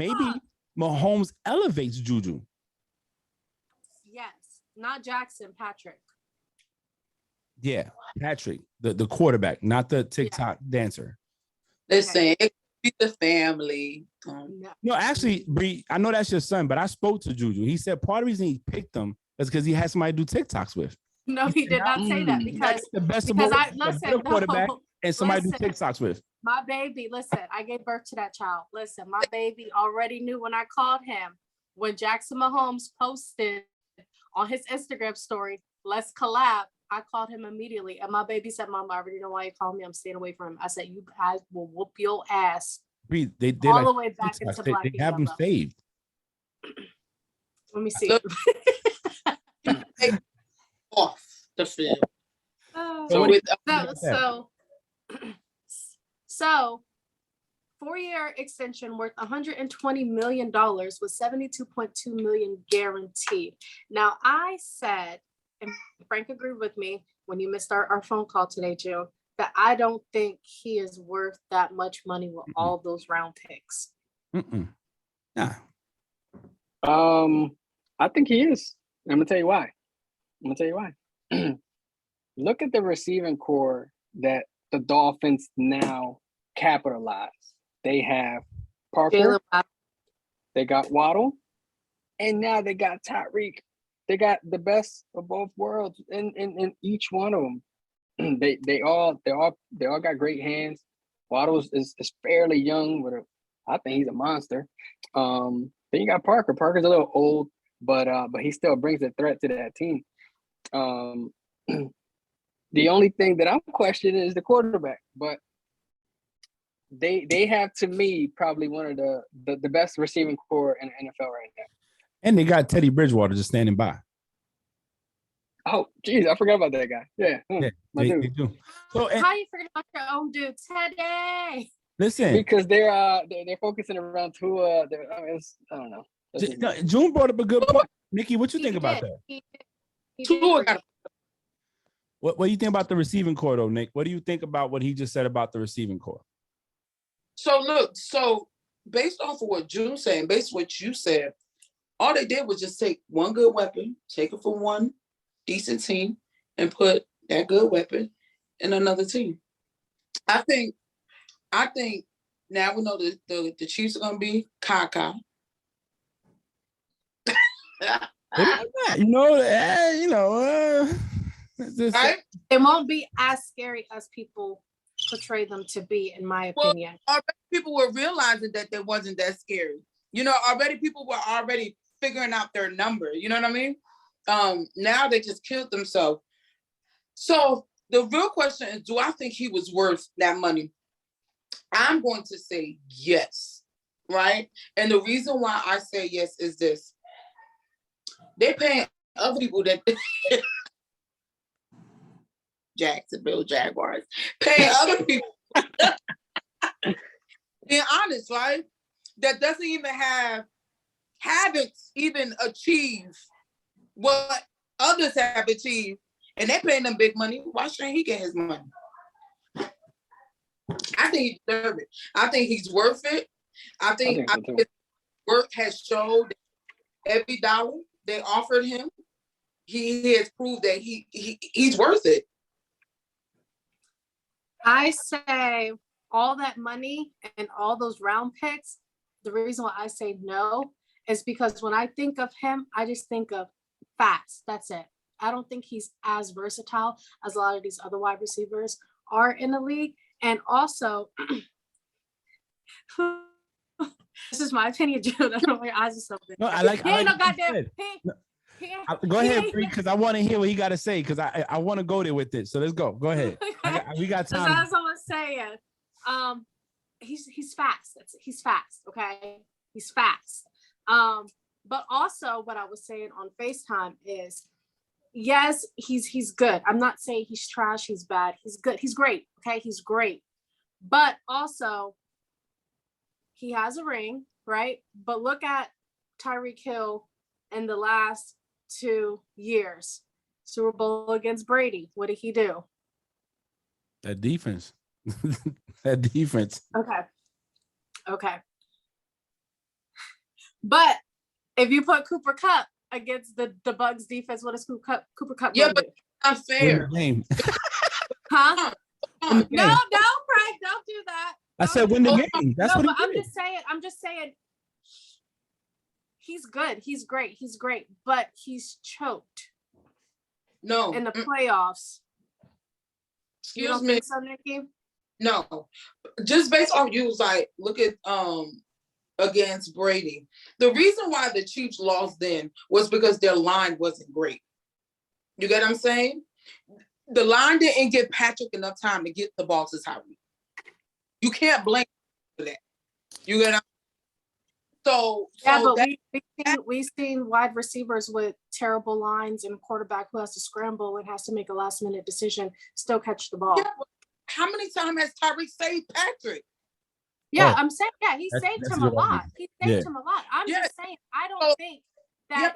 Mahomes elevates Juju. Yes. Not Jackson, Patrick. Yeah, Patrick, the quarterback, not the TikTok dancer. Listen, it could be the family. No, actually, Bree, I know that's your son, but I spoke to Juju. He said part of the reason he picked him is because he had somebody do TikToks with. No, he did not say that because the best because of I listen, quarterback no, and somebody listen. do TikToks with. My baby, listen, I gave birth to that child. Listen, my baby already knew when I called him, when Jackson Mahomes posted on his Instagram story, let's collab. I called him immediately. And my baby said, Mom, I already know why you called me. I'm staying away from him. I said, you guys will whoop your ass. They all like the way back into they, black. they have them saved. Let me see. Off the field. So 4-year extension worth $120 million with $72.2 million guaranteed. Now, I said, and Frank agreed with me when you missed our phone call today, June, that I don't think he is worth that much money with all those round picks. Nah. I think he is. I'm gonna tell you why. Look at the receiving core that the Dolphins now capitalize. They have Parker, they got Waddle, and now they got Tyreek. They got the best of both worlds in each one of them. They all got great hands. Waddle is fairly young, I think he's a monster. Then you got Parker. Parker's a little old, but he still brings a threat to that team. The only thing that I'm questioning is the quarterback, but they have, to me, probably one of the best receiving core in the NFL right now. And they got Teddy Bridgewater just standing by. Oh, geez, I forgot about that guy. Yeah, they do. So, how you forget about your own dude, Teddy? Listen, because they're focusing around Tua. I don't know. June brought up a good point. Nikki, what you think about that? He Tua did. got What do you think about the receiving core, though, Nick? What do you think about what he just said about the receiving core? So look, based off of what June said, and based on what you said, all they did was just take one good weapon, take it from one decent team, and put that good weapon in another team. I think now we know the Chiefs are gonna be Kaka. Right? It won't be as scary as people portray them to be, in my opinion. Already people were realizing that they wasn't that scary. Already people were already figuring out their number. You know what I mean? Now they just killed themselves. So the real question is, do I think he was worth that money? I'm going to say yes, right? And the reason why I say yes is this. They're paying other people that Jacksonville Jaguars paying other people. Being honest, right? That doesn't haven't even achieved what others have achieved, and they're paying them big money. Why shouldn't he get his money? I think he deserves it. I think he's worth it. I think his work has showed every dollar they offered him. He has proved that he's worth it. I say all that money and all those round picks, the reason why I say no is because when I think of him, I just think of fast. That's it. I don't think he's as versatile as a lot of these other wide receivers are in the league. And also, this is my opinion, June. I don't know why your eyes are something. No, I like. He ain't no goddamn. Go ahead, because I want to hear what he got to say, because I want to go there with it. So let's go. Go ahead. We got time. That's what I'm saying. He's fast. He's fast. Okay, he's fast. But also what I was saying on FaceTime is, yes, he's good. I'm not saying he's trash. He's bad. He's good. He's great. Okay, he's great. But also, he has a ring, right? But look at Tyreek Hill in the last 2 years. Super Bowl against Brady. What did he do? That defense. That defense. Okay. But if you put Cooper Kupp against the Bucs defense, what does Cooper Kupp do? But not fair. Huh? No, Frank, don't do that. I said win the game. That's what I'm just saying. He's good. He's great. But he's choked. No. In the playoffs. Excuse me. So, Nikki? No. Just based on you, was like, look at against Brady. The reason why the Chiefs lost then was because their line wasn't great. You get what I'm saying? The line didn't give Patrick enough time to get the ball to Tyreek. You can't blame for that. You get what I'm saying? But we've seen wide receivers with terrible lines and a quarterback who has to scramble and has to make a last minute decision, still catch the ball. Yeah, how many times has Tyreek saved Patrick? Yeah, I'm saying, he saved him a lot. He saved him a lot. I'm just saying, I don't think that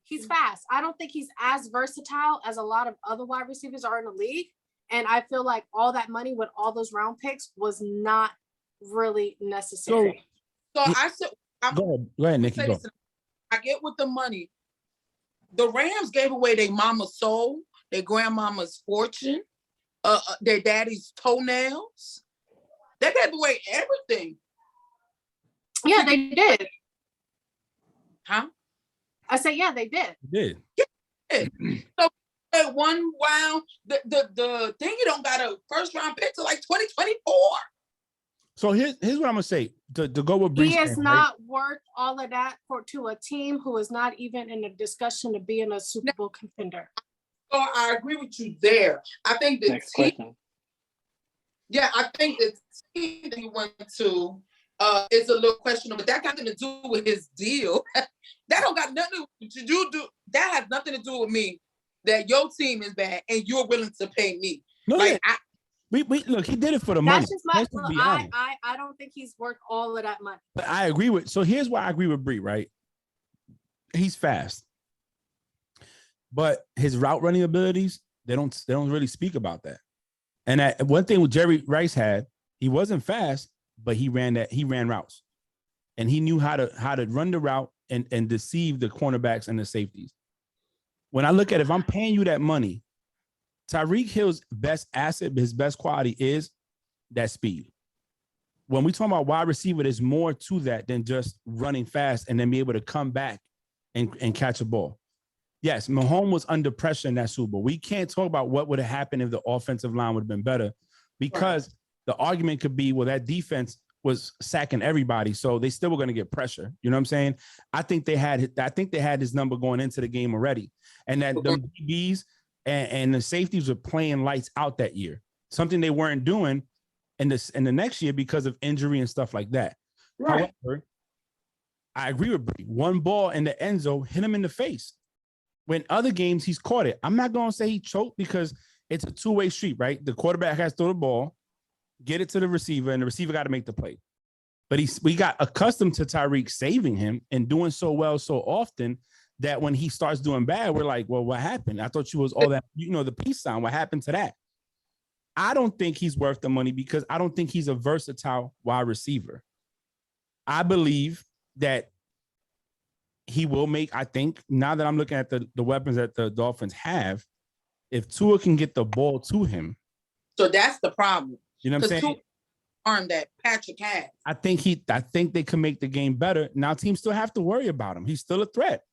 he's fast. I don't think he's as versatile as a lot of other wide receivers are in the league. And I feel like all that money with all those round picks was not really necessary. So I said, go ahead, Nikki. Go. I get with the money. The Rams gave away their mama's soul, their grandmama's fortune, their daddy's toenails. They gave away everything. Yeah, they did. Huh? I said, yeah, they did. They did. So one round, the thing, you don't got a first round pick to like 2024. So here's what I'm gonna say to go with Brees. He is not worth all of that to a team who is not even in a discussion to be in a Super Bowl contender. So I agree with you there. I think the Next question. Yeah, I think the team that he went to is a little questionable. But that got nothing to do with his deal. That don't got nothing to do. That has nothing to do with me. That your team is bad and you're willing to pay me. No, like We look, he did it for the money. That's just my. Let's just Look, be honest. I don't think he's worth all of that money. But I agree with. So here's why I agree with Bree. Right, he's fast, but his route running abilities they don't really speak about that. And that one thing with Jerry Rice had, he wasn't fast, but he ran routes, and he knew how to run the route and deceive the cornerbacks and the safeties. When I look at it, if I'm paying you that money, Tyreek Hill's best asset, his best quality is that speed. When we talk about wide receiver, there's more to that than just running fast and then be able to come back and catch a ball. Yes, Mahomes was under pressure in that Super Bowl. We can't talk about what would have happened if the offensive line would have been better, because the argument could be, well, that defense was sacking everybody, so they still were going to get pressure. You know what I'm saying? I think they had his number going into the game already, and that the DBs and the safeties were playing lights out that year. Something they weren't doing in the next year because of injury and stuff like that. Right. However, I agree with Bree. One ball in the end zone hit him in the face. When other games he's caught it. I'm not going to say he choked, because it's a two-way street, right? The quarterback has to throw the ball, get it to the receiver, and the receiver got to make the play. But we got accustomed to Tyreek saving him and doing so well so often that when he starts doing bad, we're like, well, what happened? I thought you was all that, the peace sign. What happened to that? I don't think he's worth the money, because I don't think he's a versatile wide receiver. I believe that he will make, I think, now that I'm looking at the weapons that the Dolphins have, if Tua can get the ball to him. So that's the problem. You know what I'm saying? Arm that Patrick has. I think they can make the game better. Now teams still have to worry about him. He's still a threat.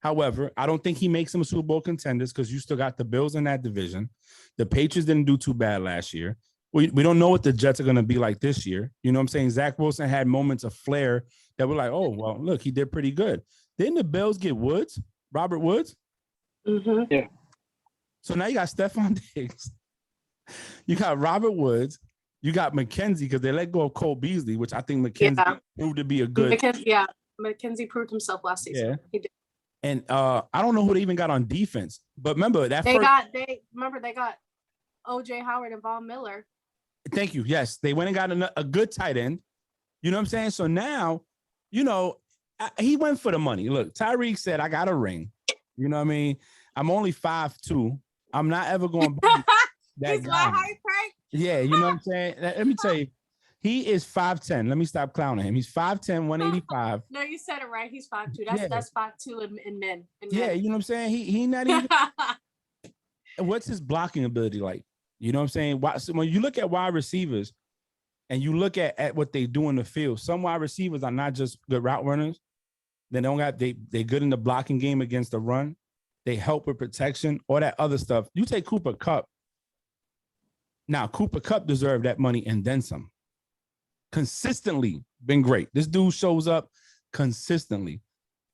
However, I don't think he makes them a Super Bowl contenders, because you still got the Bills in that division. The Patriots didn't do too bad last year. We don't know what the Jets are going to be like this year. You know what I'm saying? Zach Wilson had moments of flair that were like, oh, well, look, he did pretty good. Didn't the Bills get Robert Woods? Mm-hmm. Yeah. So now you got Stephon Diggs. You got Robert Woods. You got McKenzie, because they let go of Cole Beasley, which I think McKenzie proved to be a good. McKenzie proved himself last season. Yeah. He did. And I don't know who they even got on defense, but remember that they got OJ Howard and Von Miller. Thank you. Yes, they went and got a good tight end. You know what I'm saying? So now, he went for the money. Look, Tyreek said, I got a ring. You know what I mean? I'm only 5'2". I'm not ever going to be that guy. My height, right? Yeah, you know what I'm saying? Let me tell you, he is 5'10". Let me stop clowning him. He's 5'10", 185. No, you said it right. He's 5'2". That's 5'2" in men. Yeah, you know what I'm saying? He not even. What's his blocking ability like? You know what I'm saying? So when you look at wide receivers and you look at what they do in the field, some wide receivers are not just good route runners. They're good in the blocking game against the run. They help with protection, all that other stuff. You take Cooper Kupp. Now, Cooper Kupp deserved that money and then some. Consistently been great. This dude shows up consistently.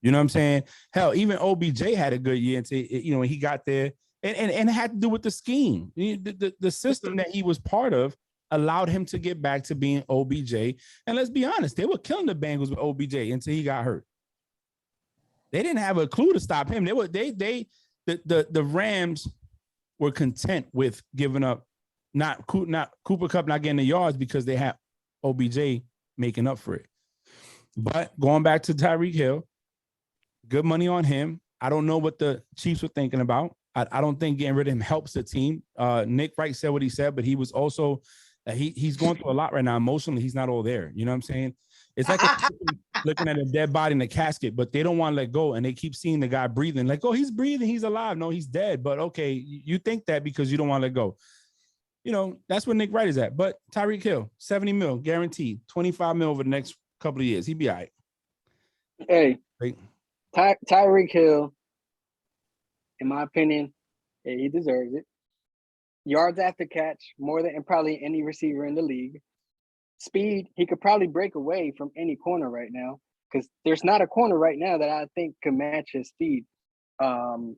You know what I'm saying? Hell, even OBJ had a good year until when he got there. And it had to do with the scheme. The system that he was part of allowed him to get back to being OBJ. And let's be honest, they were killing the Bengals with OBJ until he got hurt. They didn't have a clue to stop him. The Rams were content with giving up not Cooper Kupp not getting the yards because they had OBJ making up for it. But going back to Tyreek Hill, good money on him. I don't know what the Chiefs were thinking about. I don't think getting rid of him helps the team. Nick Wright said what he said, but he was also he's going through a lot right now. Emotionally, he's not all there. You know what I'm saying? It's like looking at a dead body in a casket, but they don't want to let go, and they keep seeing the guy breathing. Like, oh, he's breathing, he's alive. No, he's dead. But okay, you think that because you don't want to let go. That's where Nick Wright is at. But Tyreek Hill, $70 million guaranteed, $25 million over the next couple of years. He'd be all right. Hey, right? Tyreek Hill, in my opinion, he deserves it. Yards after catch, more than probably any receiver in the league. Speed, he could probably break away from any corner right now, because there's not a corner right now that I think can match his speed. And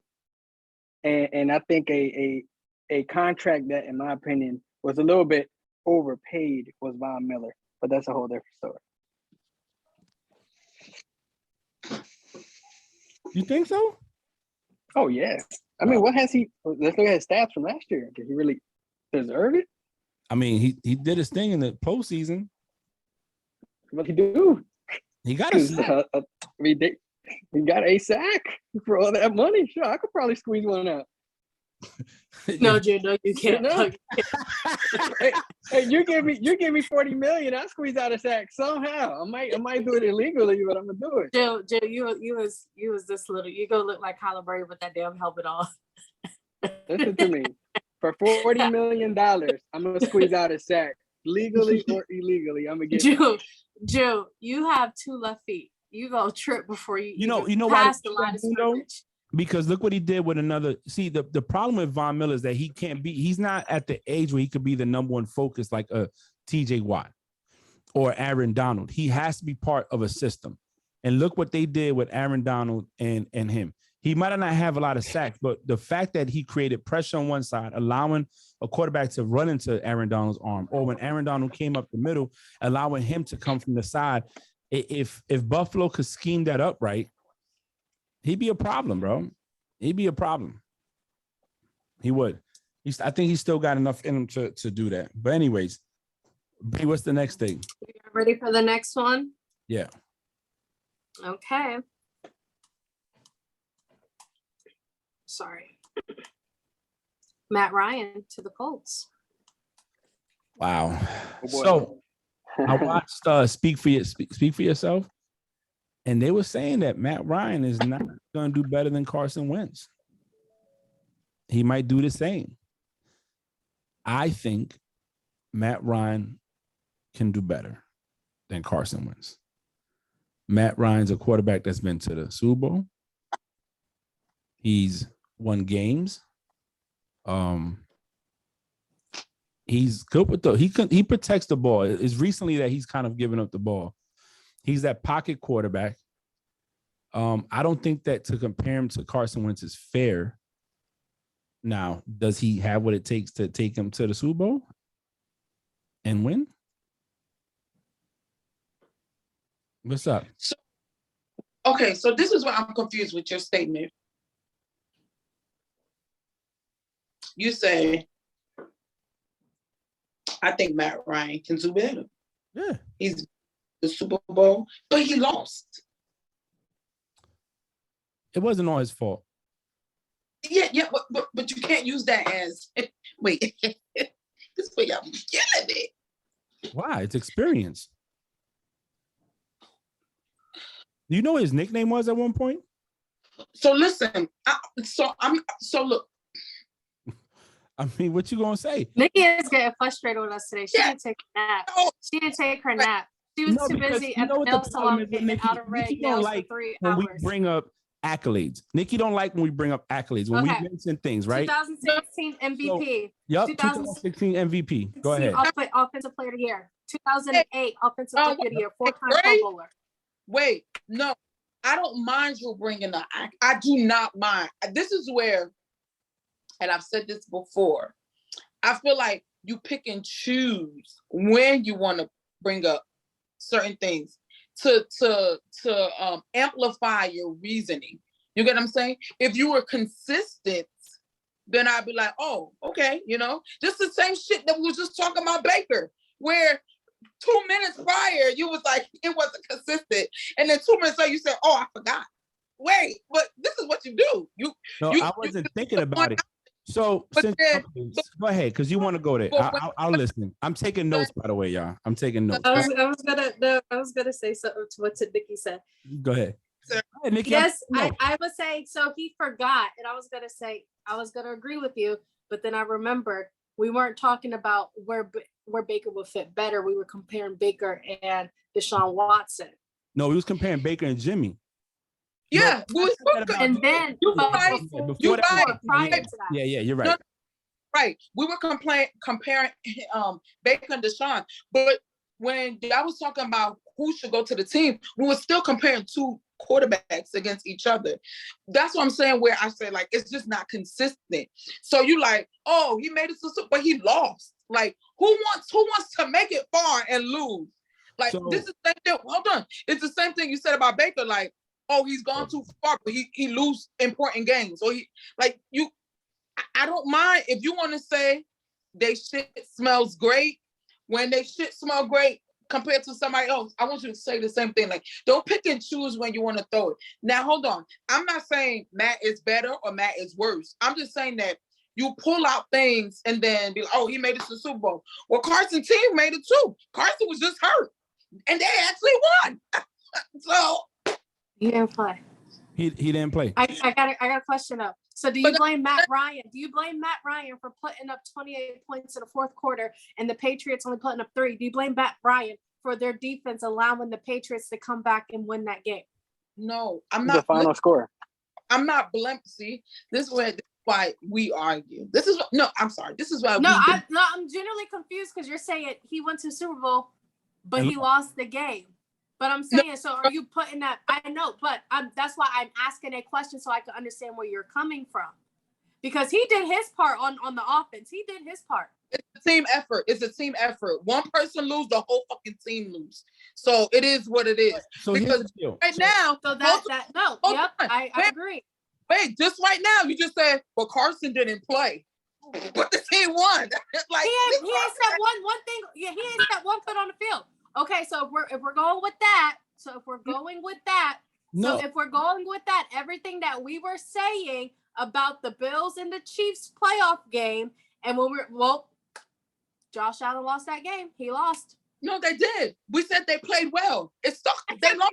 I think a contract that, in my opinion, was a little bit overpaid was Von Miller, but that's a whole different story. You think so? Oh, yeah. I mean, what has he – let's look at his stats from last year. Did he really deserve it? I mean, he did his thing in the postseason. What he do? He got a sack. I mean, he got a sack for all that money. Sure, I could probably squeeze one out. No, Jay, no, you can't. No. No, you can't. Hey, you give me 40 million. I squeeze out a sack somehow. I might do it illegally, but I'm gonna do it. Jill, you was this little. You go look like Kyler Murray with that damn helmet on. Listen to me. For $40 million, I'm gonna squeeze out a sack, legally or illegally. I'm gonna get. Jill, you have 2 left feet. You go trip before you. You know pass why the line of you know? scrimmage. Because look what he did with another. See, the problem with Von Miller is that he's not at the age where he could be the number one focus like a TJ Watt or Aaron Donald. He has to be part of a system. And look what they did with Aaron Donald and him. He might not have a lot of sacks, but the fact that he created pressure on one side, allowing a quarterback to run into Aaron Donald's arm, or when Aaron Donald came up the middle, allowing him to come from the side. If Buffalo could scheme that up right, he'd be a problem, bro. He'd be a problem. He would. I think he's still got enough in him to do that. But anyways, B, what's the next thing? You ready for the next one? Yeah. Okay. Sorry. Matt Ryan to the Colts. Wow. Oh, boy. So I watched Speak for Yourself, and they were saying that Matt Ryan is not going to do better than Carson Wentz. He might do the same. I think Matt Ryan can do better than Carson Wentz. Matt Ryan's a quarterback that's been to the Super Bowl. He's won games. He's good with he protects the ball. It's recently that he's kind of given up the ball. He's that pocket quarterback. I don't think that to compare him to Carson Wentz is fair. Now, does he have what it takes to take him to the Super Bowl and win? What's up? Okay, so this is where I'm confused with your statement. You say, I think Matt Ryan can do better. Yeah. He's the Super Bowl, but he lost. It wasn't all his fault. Yeah, but you can't use that as wait. This way y'all killing it. Why? It's experience. Do you know what his nickname was at one point? So listen, look. I mean, what you gonna say? Nikki is getting frustrated with us today. She didn't take a nap. No. She didn't take her nap. She was too busy at the nail salon getting out of red nails for 3 when hours. we bring up accolades. Nikki don't like when we bring up accolades. When we mention things, right? 2016 MVP. Yep, 2016 MVP. Go ahead. Offensive Player of the Year. 2008 Offensive Player of the Year. 4-time Pro Bowler. Wait, no, I don't mind you bringing the. I do not mind. This is where, and I've said this before, I feel like you pick and choose when you want to bring up certain things to amplify your reasoning. You get what I'm saying? If you were consistent, then I'd be like, oh, okay, just the same shit that we was just talking about Baker, where 2 minutes prior you was like it wasn't consistent, and then 2 minutes later you said, oh, I forgot. Wait, but this is what you do. I wasn't thinking about it. So, go ahead, because you want to go there. I'll listen. I'm taking notes, by the way, y'all. I'm taking notes. I was gonna say something to what Nikki said. Go ahead. Nikki, yes, I was saying, so he forgot, and I was gonna agree with you, but then I remembered we weren't talking about where Baker would fit better. We were comparing Baker and Deshaun Watson. No, we was comparing Baker and Jimmy. Yeah, and then prior to that. Yeah, you're right. Right, we were comparing Baker and Deshaun, but when I was talking about who should go to the team, we were still comparing 2 quarterbacks against each other. That's what I'm saying, where I say, like, it's just not consistent. So you like, oh, he made it to, but he lost. Like, who wants to make it far and lose? Like, this is the same thing. Hold on. It's the same thing you said about Baker, like, oh, he's gone too far, but he lose important games. Or I don't mind if you want to say they shit smells great, when they shit smell great compared to somebody else, I want you to say the same thing. Like, don't pick and choose when you want to throw it. Now, hold on. I'm not saying Matt is better or Matt is worse. I'm just saying that you pull out things and then be like, oh, he made it to the Super Bowl. Well, Carson team made it too. Carson was just hurt, and they actually won. So He didn't play. He didn't play. I got a question though. So do you But- blame Matt Ryan? Do you blame Matt Ryan for putting up 28 points in the fourth quarter and the Patriots only putting up 3? Do you blame Matt Ryan for their defense allowing the Patriots to come back and win that game? no, I'm The not. final score. I'm not blaming. See, this is why we argue. This is no. I'm sorry. This is why No, we. I'm generally confused because you're saying he went to the Super Bowl, but he lost the game. But I'm saying, so are you putting that? I know, but that's why I'm asking a question so I can understand where you're coming from. Because he did his part on the offense. He did his part. It's a team effort. It's a team effort. One person lose, the whole fucking team lose. So it is what it is. So here's Because the deal. right now, So no, hold yep, on. I agree. wait, just right now, you just said, well, Carson didn't play, but the team won. Like He ain't stepped one thing. Yeah, he ain't stepped one foot on the field. Okay, so if we're going with that, No. so if we're going with that, everything that we were saying about the Bills and the Chiefs playoff game, and when Josh Allen lost that game. He lost. No, they did. We said they played well. It sucked. They lost.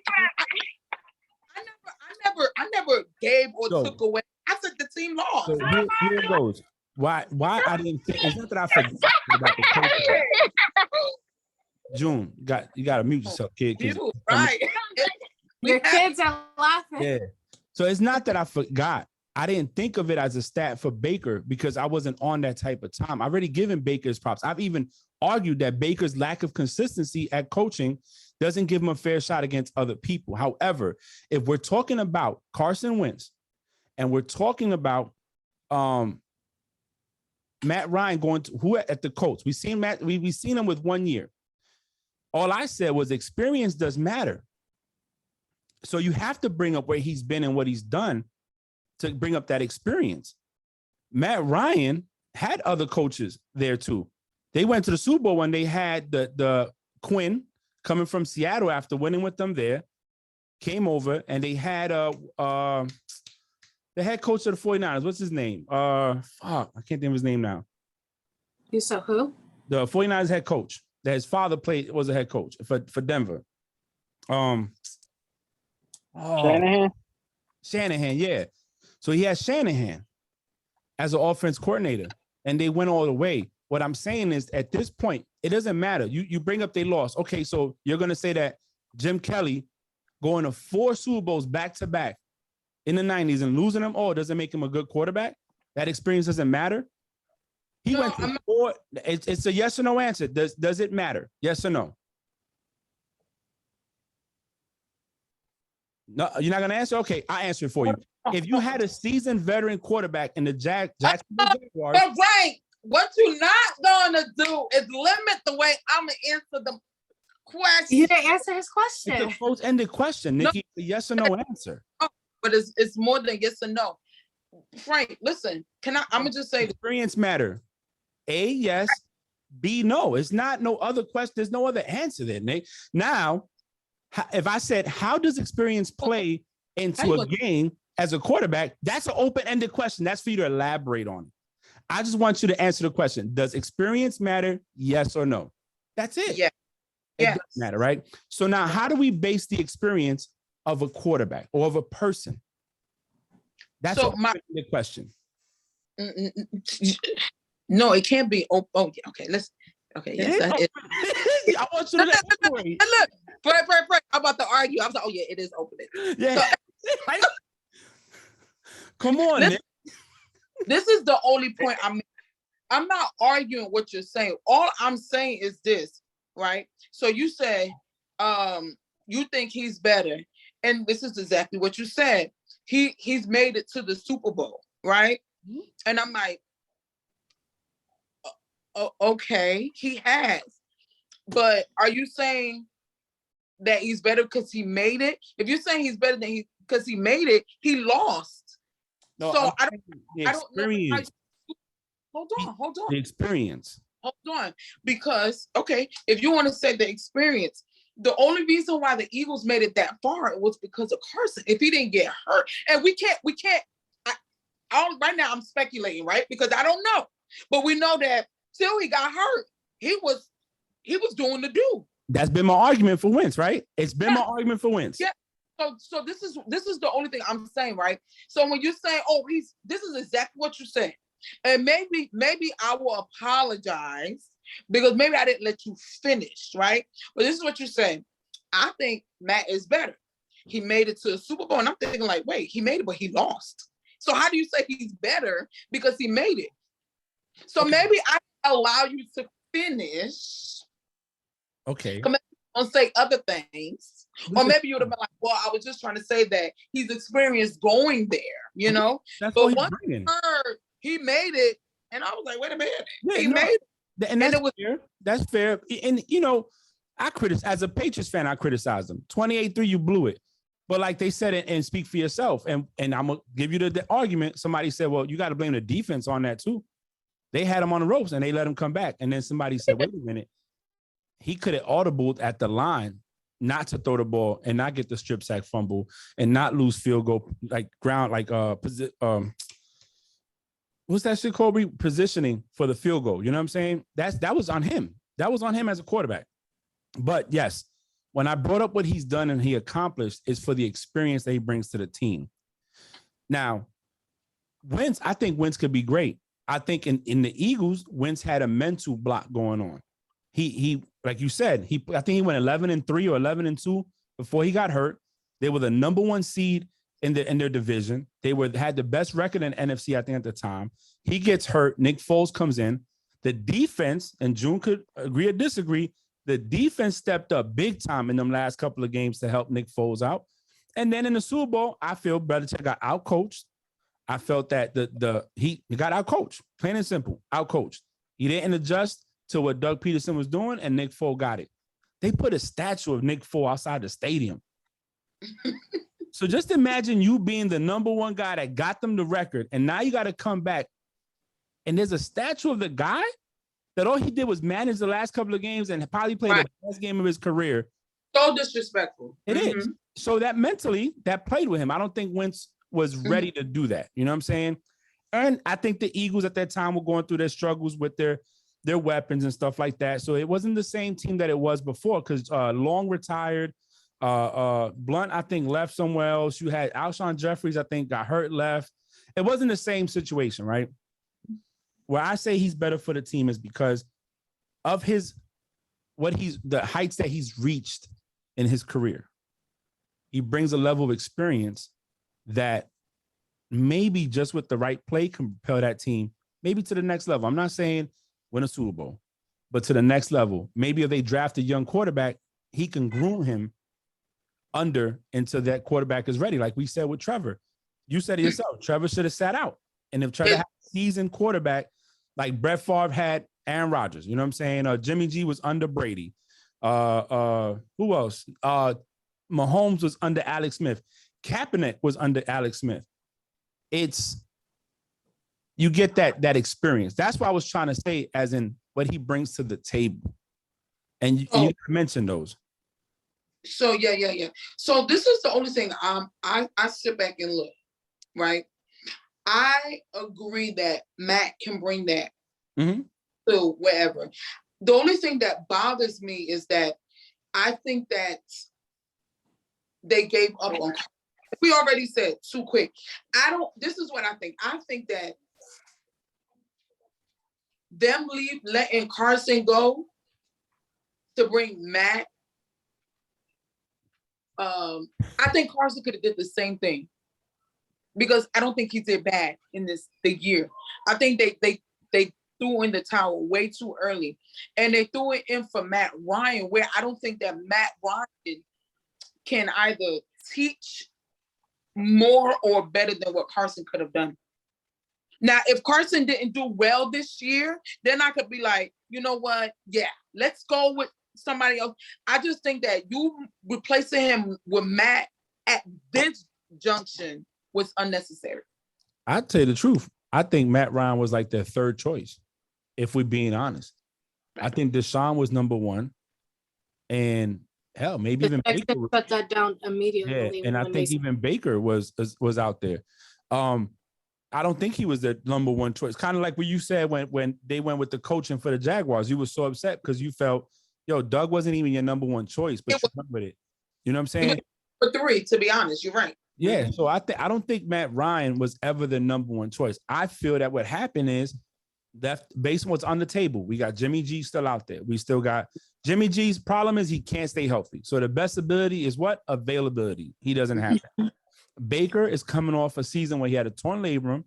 I never gave or took away. I said the team lost. So here it goes. Why I didn't think it's not that I forgot about the coaching. June, you got to mute yourself, kid. 'cause- You, right. Your kids are laughing. Yeah. So it's not that I forgot. I didn't think of it as a stat for Baker because I wasn't on that type of time. I've already given Baker's props. I've even argued that Baker's lack of consistency at coaching doesn't give him a fair shot against other people. However, if we're talking about Carson Wentz and we're talking about Matt Ryan going to who at the Colts, we've seen him with 1 year. All I said was experience does matter. So you have to bring up where he's been and what he's done to bring up that experience. Matt Ryan had other coaches there too. They went to the Super Bowl when they had the Quinn coming from Seattle after winning with them there, came over, and they had the head coach of the 49ers. What's his name? I can't think of his name now. You saw who? The 49ers head coach that his father was a head coach for Denver. Shanahan, yeah. So he has Shanahan as an offense coordinator, and they went all the way. What I'm saying is, at this point, it doesn't matter. You bring up they lost. Okay, so you're going to say that Jim Kelly going to 4 Super Bowls back-to-back in the 90s and losing them all doesn't make him a good quarterback? That experience doesn't matter? He went to 4. It's a yes or no answer. Does it matter? Yes or no? No, you're not going to answer? Okay, I'll answer it for you. If you had a seasoned veteran quarterback in the Jacksonville Jaguars. But right, what you're not going to do is limit the way I'm going to answer the question. You didn't answer his question. It's a close-ended question, Nikki. A yes or no answer. But it's more than yes or no. Frank, listen, I'm going to just say this. Experience matter. A, yes. B, no. It's not no other question. There's no other answer there, Nick. Now, if I said, how does experience play into a game as a quarterback? That's an open-ended question. That's for you to elaborate on it. I just want you to answer the question. Does experience matter? Yes or no? That's it. Yeah. It Yes. does matter, right? So now how do we base the experience of a quarterback or of a person? That's So the question. No, it can't be. Oh, yeah, okay. Yes. I want you to elaborate. Look, Frank, I'm about to argue. I was like, oh yeah, it is open. Yeah. Come on, Nick. This is the only point I'm not arguing what you're saying. All I'm saying is this, right? So you say, you think he's better, and this is exactly what you said. He's made it to the Super Bowl, right? Mm-hmm. And I'm like, okay, he has. But are you saying that he's better because he made it? If you're saying he's better than because he made it, he lost. No, so I don't know. hold on. The experience. Hold on. Because, okay, if you want to say the experience, the only reason why the Eagles made it that far was because of Carson. If he didn't get hurt, and we can't, right now I'm speculating, right? Because I don't know. But we know that till he got hurt, he was doing the do. That's been my argument for Wentz, right? It's been my argument for Wentz. Yeah. So this is the only thing I'm saying, right? So when you say, oh, this is exactly what you're saying. And maybe I will apologize because maybe I didn't let you finish, right? But this is what you're saying. I think Matt is better. He made it to a Super Bowl, and I'm thinking like, wait, he made it, but he lost. So how do you say he's better because he made it? So maybe I allow you to finish. Okay. And say other things. Or maybe you would have been like, well, I was just trying to say that he's experienced going there, you know? That's but what once he made it, and I was like, wait a minute. He made it. And that's fair. That's fair. And, you know, as a Patriots fan, I criticize them. 28-3, you blew it. But like they said it, and speak for yourself. And I'm going to give you the argument. Somebody said, well, you got to blame the defense on that too. They had him on the ropes and they let him come back. And then somebody said, wait a minute. He could have audibled at the line not to throw the ball and not get the strip sack fumble and not lose field goal, like ground, like what's that shit called? Positioning for the field goal. You know what I'm saying? That was on him. That was on him as a quarterback. But yes, when I brought up what he's done and he accomplished is for the experience that he brings to the team. Now, Wentz, I think Wentz could be great. I think in the Eagles, Wentz had a mental block going on. He like you said, I think he went 11-3 or 11-2 before he got hurt. They were the number one seed in their division. They had the best record in NFC, I think, at the time. He gets hurt. Nick Foles comes in. The defense, and June could agree or disagree, the defense stepped up big time in them last couple of games to help Nick Foles out. And then in the Super Bowl, I feel Belichick got outcoached. I felt that he got outcoached, plain and simple, outcoached. He didn't adjust to what Doug Peterson was doing, and Nick Foles got it. They put a statue of Nick Foles outside the stadium. So just imagine you being the number one guy that got them the record, and now you got to come back, and there's a statue of the guy that all he did was manage the last couple of games and probably played the best game of his career. So disrespectful. It is. So that mentally, that played with him. I don't think Wentz was ready to do that. You know what I'm saying? And I think the Eagles at that time were going through their struggles with their weapons and stuff like that. So it wasn't the same team that it was before because Long retired. Blunt, I think, left somewhere else. You had Alshon Jeffries, I think, got hurt, left. It wasn't the same situation, right? Where I say he's better for the team is because of the heights that he's reached in his career. He brings a level of experience that maybe just with the right play can propel that team maybe to the next level. I'm not saying win a Super Bowl, but to the next level. Maybe if they draft a young quarterback, he can groom him until that quarterback is ready. Like we said with Trevor. You said it yourself. Trevor should have sat out. And if Trevor had a seasoned quarterback, like Brett Favre had Aaron Rodgers, you know what I'm saying? Jimmy G was under Brady. Who else? Mahomes was under Alex Smith. Kaepernick was under Alex Smith. You get that experience. That's what I was trying to say, as in what he brings to the table. And you mentioned those. So yeah. So this is the only thing I sit back and look, right? I agree that Matt can bring that to wherever. The only thing that bothers me is that I think that they gave up on. We already said too quick. This is what I think. I think that them letting Carson go to bring Matt. I think Carson could have did the same thing because I don't think he did bad in the year. I think they threw in the towel way too early, and they threw it in for Matt Ryan, where I don't think that Matt Ryan can either teach more or better than what Carson could have done. Now, if Carson didn't do well this year, then I could be like, you know what? Yeah, let's go with somebody else. I just think that you replacing him with Matt at this junction was unnecessary. I'll tell you the truth. I think Matt Ryan was like their third choice, if we're being honest. I think Deshaun was number one. And hell, maybe even They Baker. shut that down Yeah, immediately. and I when think they even Baker was out there. I don't think he was the number one choice. Kind of like what you said when they went with the coaching for the Jaguars. You were so upset because you felt, yo, Doug wasn't even your number one choice, but you went with it. You know what I'm saying? For 3, to be honest, you're right. Yeah. So I don't think Matt Ryan was ever the number one choice. I feel that what happened is that based on what's on the table, we got Jimmy G still out there. We still got Jimmy G's problem is he can't stay healthy. So the best ability is what? Availability. He doesn't have that. Baker is coming off a season where he had a torn labrum,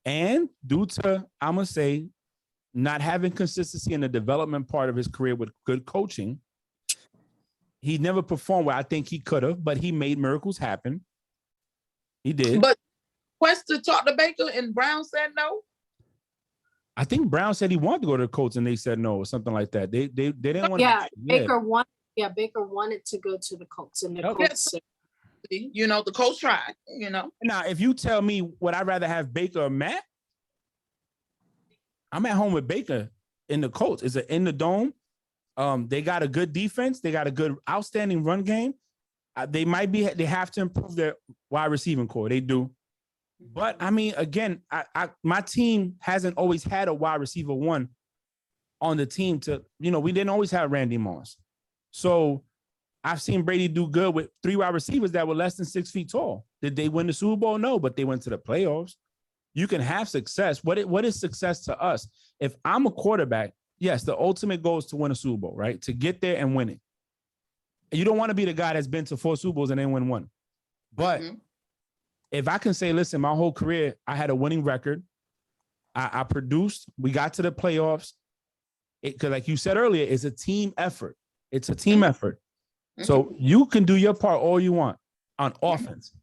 and due to, I'm going to say, not having consistency in the development part of his career with good coaching, he never performed where I think he could have, but he made miracles happen. He did. But Quest to talk to Baker and Brown said no. I think Brown said he wanted to go to the Colts and they said no or something like that. They didn't want yeah, to. Baker wanted to go to the Colts, and the Okay. Colts said, You know, the coach tried, Now, if you tell me would I rather have Baker or Matt, I'm at home with Baker in the Colts. It's in the dome. They got a good defense. They got a good, outstanding run game. They have to improve their wide receiving core. They do. But I mean, again, my team hasn't always had a wide receiver one on the team we didn't always have Randy Moss. So I've seen Brady do good with 3 wide receivers that were less than 6 feet tall. Did they win the Super Bowl? No, but they went to the playoffs. You can have success. What is success to us? If I'm a quarterback, yes, the ultimate goal is to win a Super Bowl, right? To get there and win it. You don't want to be the guy that's been to 4 Super Bowls and then win one. But if I can say, listen, my whole career, I had a winning record. I produced. We got to the playoffs. Because like you said earlier, it's a team effort. It's a team effort. So you can do your part all you want on offense.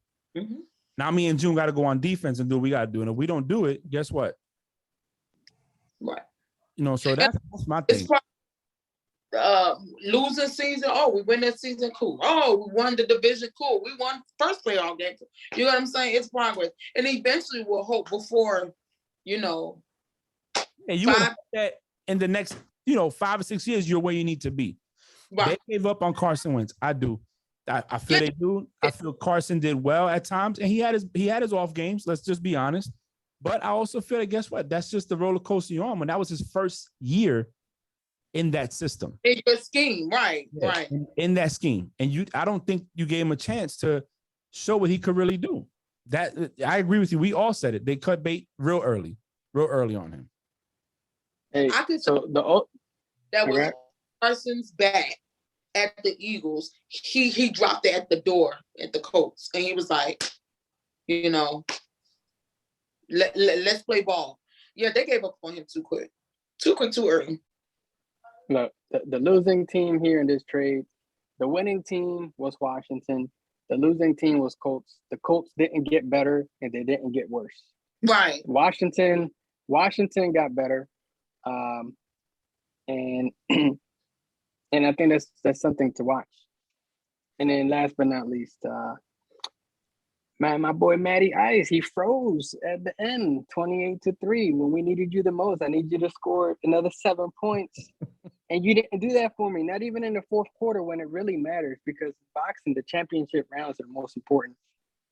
Now me and June got to go on defense and do what we got to do. And if we don't do it, guess what? Right. So that's my thing. Losing season, we win that season, cool. We won the division, cool. We won first playoff game. You know what I'm saying? It's progress. And eventually we'll hope before, And you would hope that in the next, 5 or 6 years, you're where you need to be. Right. They gave up on Carson Wentz. I do. I feel they do. I feel Carson did well at times, and he had his off games. Let's just be honest. But I also feel that, guess what? That's just the roller coaster you're on. When that was his first year in that system. In your scheme, right, right. In that scheme. And I don't think you gave him a chance to show what he could really do. That I agree with you. We all said it. They cut bait real early on him. Hey, I could so that was Carson's bat at the Eagles. He dropped it at the door at the Colts, and he was like, let's play ball. Yeah, they gave up on him too quick, too early. Look, the losing team here in this trade, the winning team was Washington. The losing team was Colts. The Colts didn't get better and they didn't get worse. Right. Washington got better. And I think that's something to watch. And then last but not least, my boy Matty Ice, he froze at the end, 28-3. When we needed you the most, I need you to score another 7 points. And you didn't do that for me, not even in the fourth quarter when it really matters, because boxing, the championship rounds are the most important.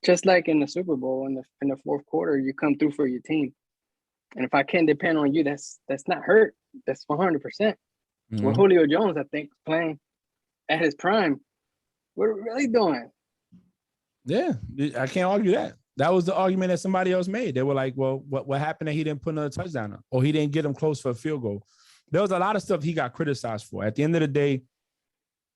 Just like in the Super Bowl, in the fourth quarter, you come through for your team. And if I can depend on you, that's not hurt. That's 100%. With Julio Jones, I think, playing at his prime, what are we really doing? Yeah, I can't argue that. That was the argument that somebody else made. They were like, well, what happened that he didn't put another touchdown on, or he didn't get him close for a field goal? There was a lot of stuff he got criticized for. At the end of the day,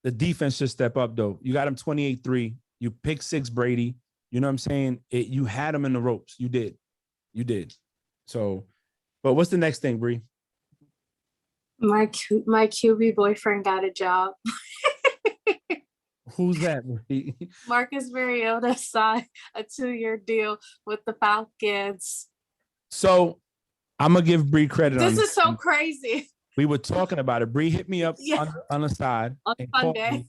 the defense should step up, though. You got him 28-3. You pick 6 Brady. You know what I'm saying? You had him in the ropes. You did. So, but what's the next thing, Bree? My QB boyfriend got a job. Who's that? Marcus Mariota signed a 2-year deal with the Falcons. So I'm gonna give Bree credit. This is so crazy. We were talking about it. Bree hit me up on the side on Sunday.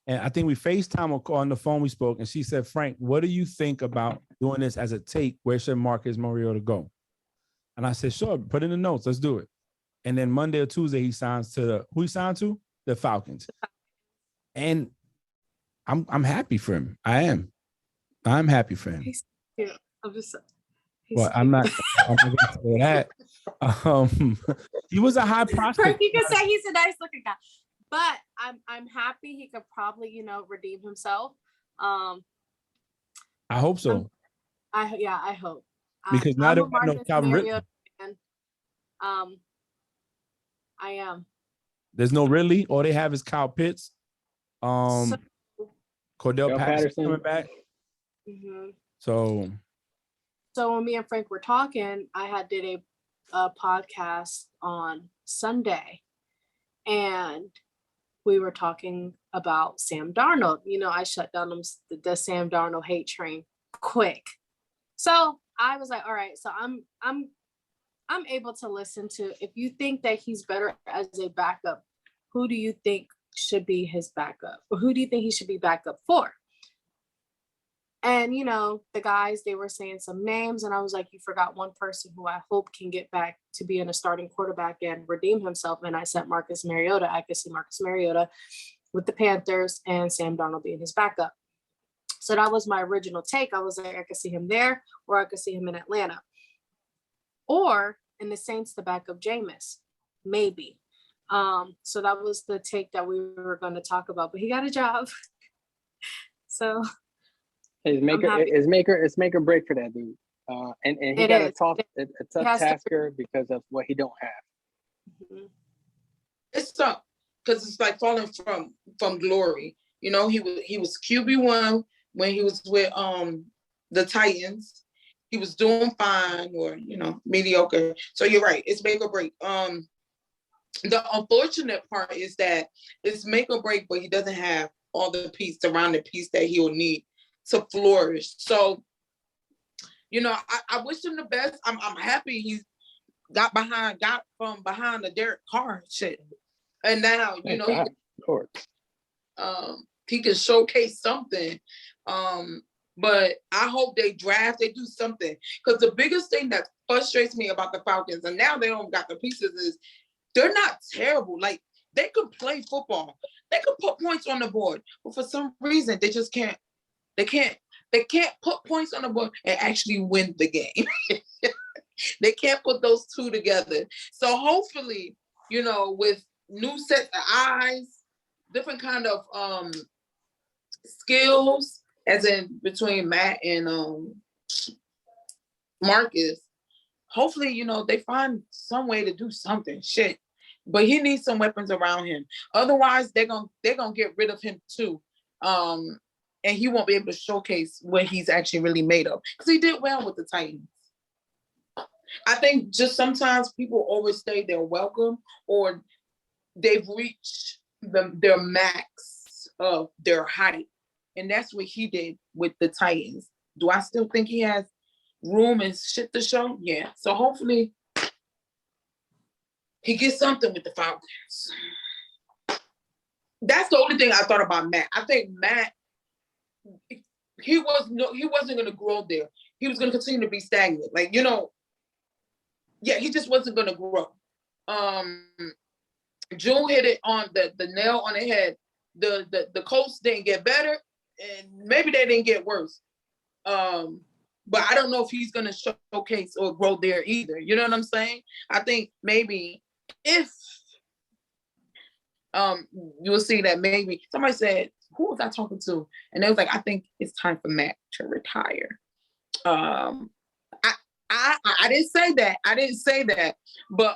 And I think we FaceTime or on the phone we spoke, and she said, Frank, what do you think about doing this as a take? Where should Marcus Mariota go? And I said, sure, put in the notes. Let's do it. And then Monday or Tuesday, he signs to who he signed to? The Falcons. And I'm happy for him. I'm happy for him. He's cute. I'm just. Well, I'm not going to say that. He was a high prospect. You can say he's a nice looking guy, but I'm happy he could probably redeem himself. I hope so. I hope. Because now that we know Marcus Calvin Ridley, Mariota fan. I am. there's no Ridley. All they have is Kyle Pitts. Cordell Patterson coming back. Mm-hmm. So when me and Frank were talking, I did a podcast on Sunday, and we were talking about Sam Darnold. I shut down the Sam Darnold hate train quick. So I was like, all right, so I'm able to listen to, if you think that he's better as a backup, who do you think should be his backup? Or who do you think he should be backup for? And, the guys, they were saying some names, and I was like, you forgot one person who I hope can get back to being a starting quarterback and redeem himself. And I said Marcus Mariota. I could see Marcus Mariota with the Panthers and Sam Darnold being his backup. So that was my original take. I was like, I could see him there, or I could see him in Atlanta. Or in the Saints to back up Jameis, maybe. So that was the take that we were going to talk about. But he got a job. So... It's make or break for that dude. And he got a tough tasker because of what he don't have. Mm-hmm. It's tough because it's like falling from glory. He was QB1 when he was with the Titans. He was doing fine or mediocre. So you're right. It's make or break. The unfortunate part is that it's make or break, but he doesn't have all the surrounding piece that he will need to flourish. So, I wish him the best. I'm happy he's got from behind the Derek Carr shit. And now, he can showcase something. But I hope they do something. Because the biggest thing that frustrates me about the Falcons, and now they don't got the pieces, is they're not terrible. Like, they can play football. They can put points on the board. But for some reason, they just can't. They can't put points on the board and actually win the game. They can't put those two together. So hopefully, with new sets of eyes, different kind of skills, as in between Matt and Marcus, hopefully, they find some way to do something. Shit. But he needs some weapons around him. Otherwise, they're gonna get rid of him too. And he won't be able to showcase what he's actually really made of. Because he did well with the Titans. I think just sometimes people overstay their welcome, or they've reached their max of their height. And that's what he did with the Titans. Do I still think he has room and shit to show? Yeah. So hopefully he gets something with the Falcons. That's the only thing I thought about Matt. I think Matt, he wasn't going to grow there. He was going to continue to be stagnant. Like, he just wasn't going to grow. June hit it on the nail on the head. The Colts didn't get better, and maybe they didn't get worse. But I don't know if he's going to showcase or grow there either. You know what I'm saying? I think maybe if you'll see that maybe somebody said, who was I talking to? And they was like, I think it's time for Matt to retire. I didn't say that. But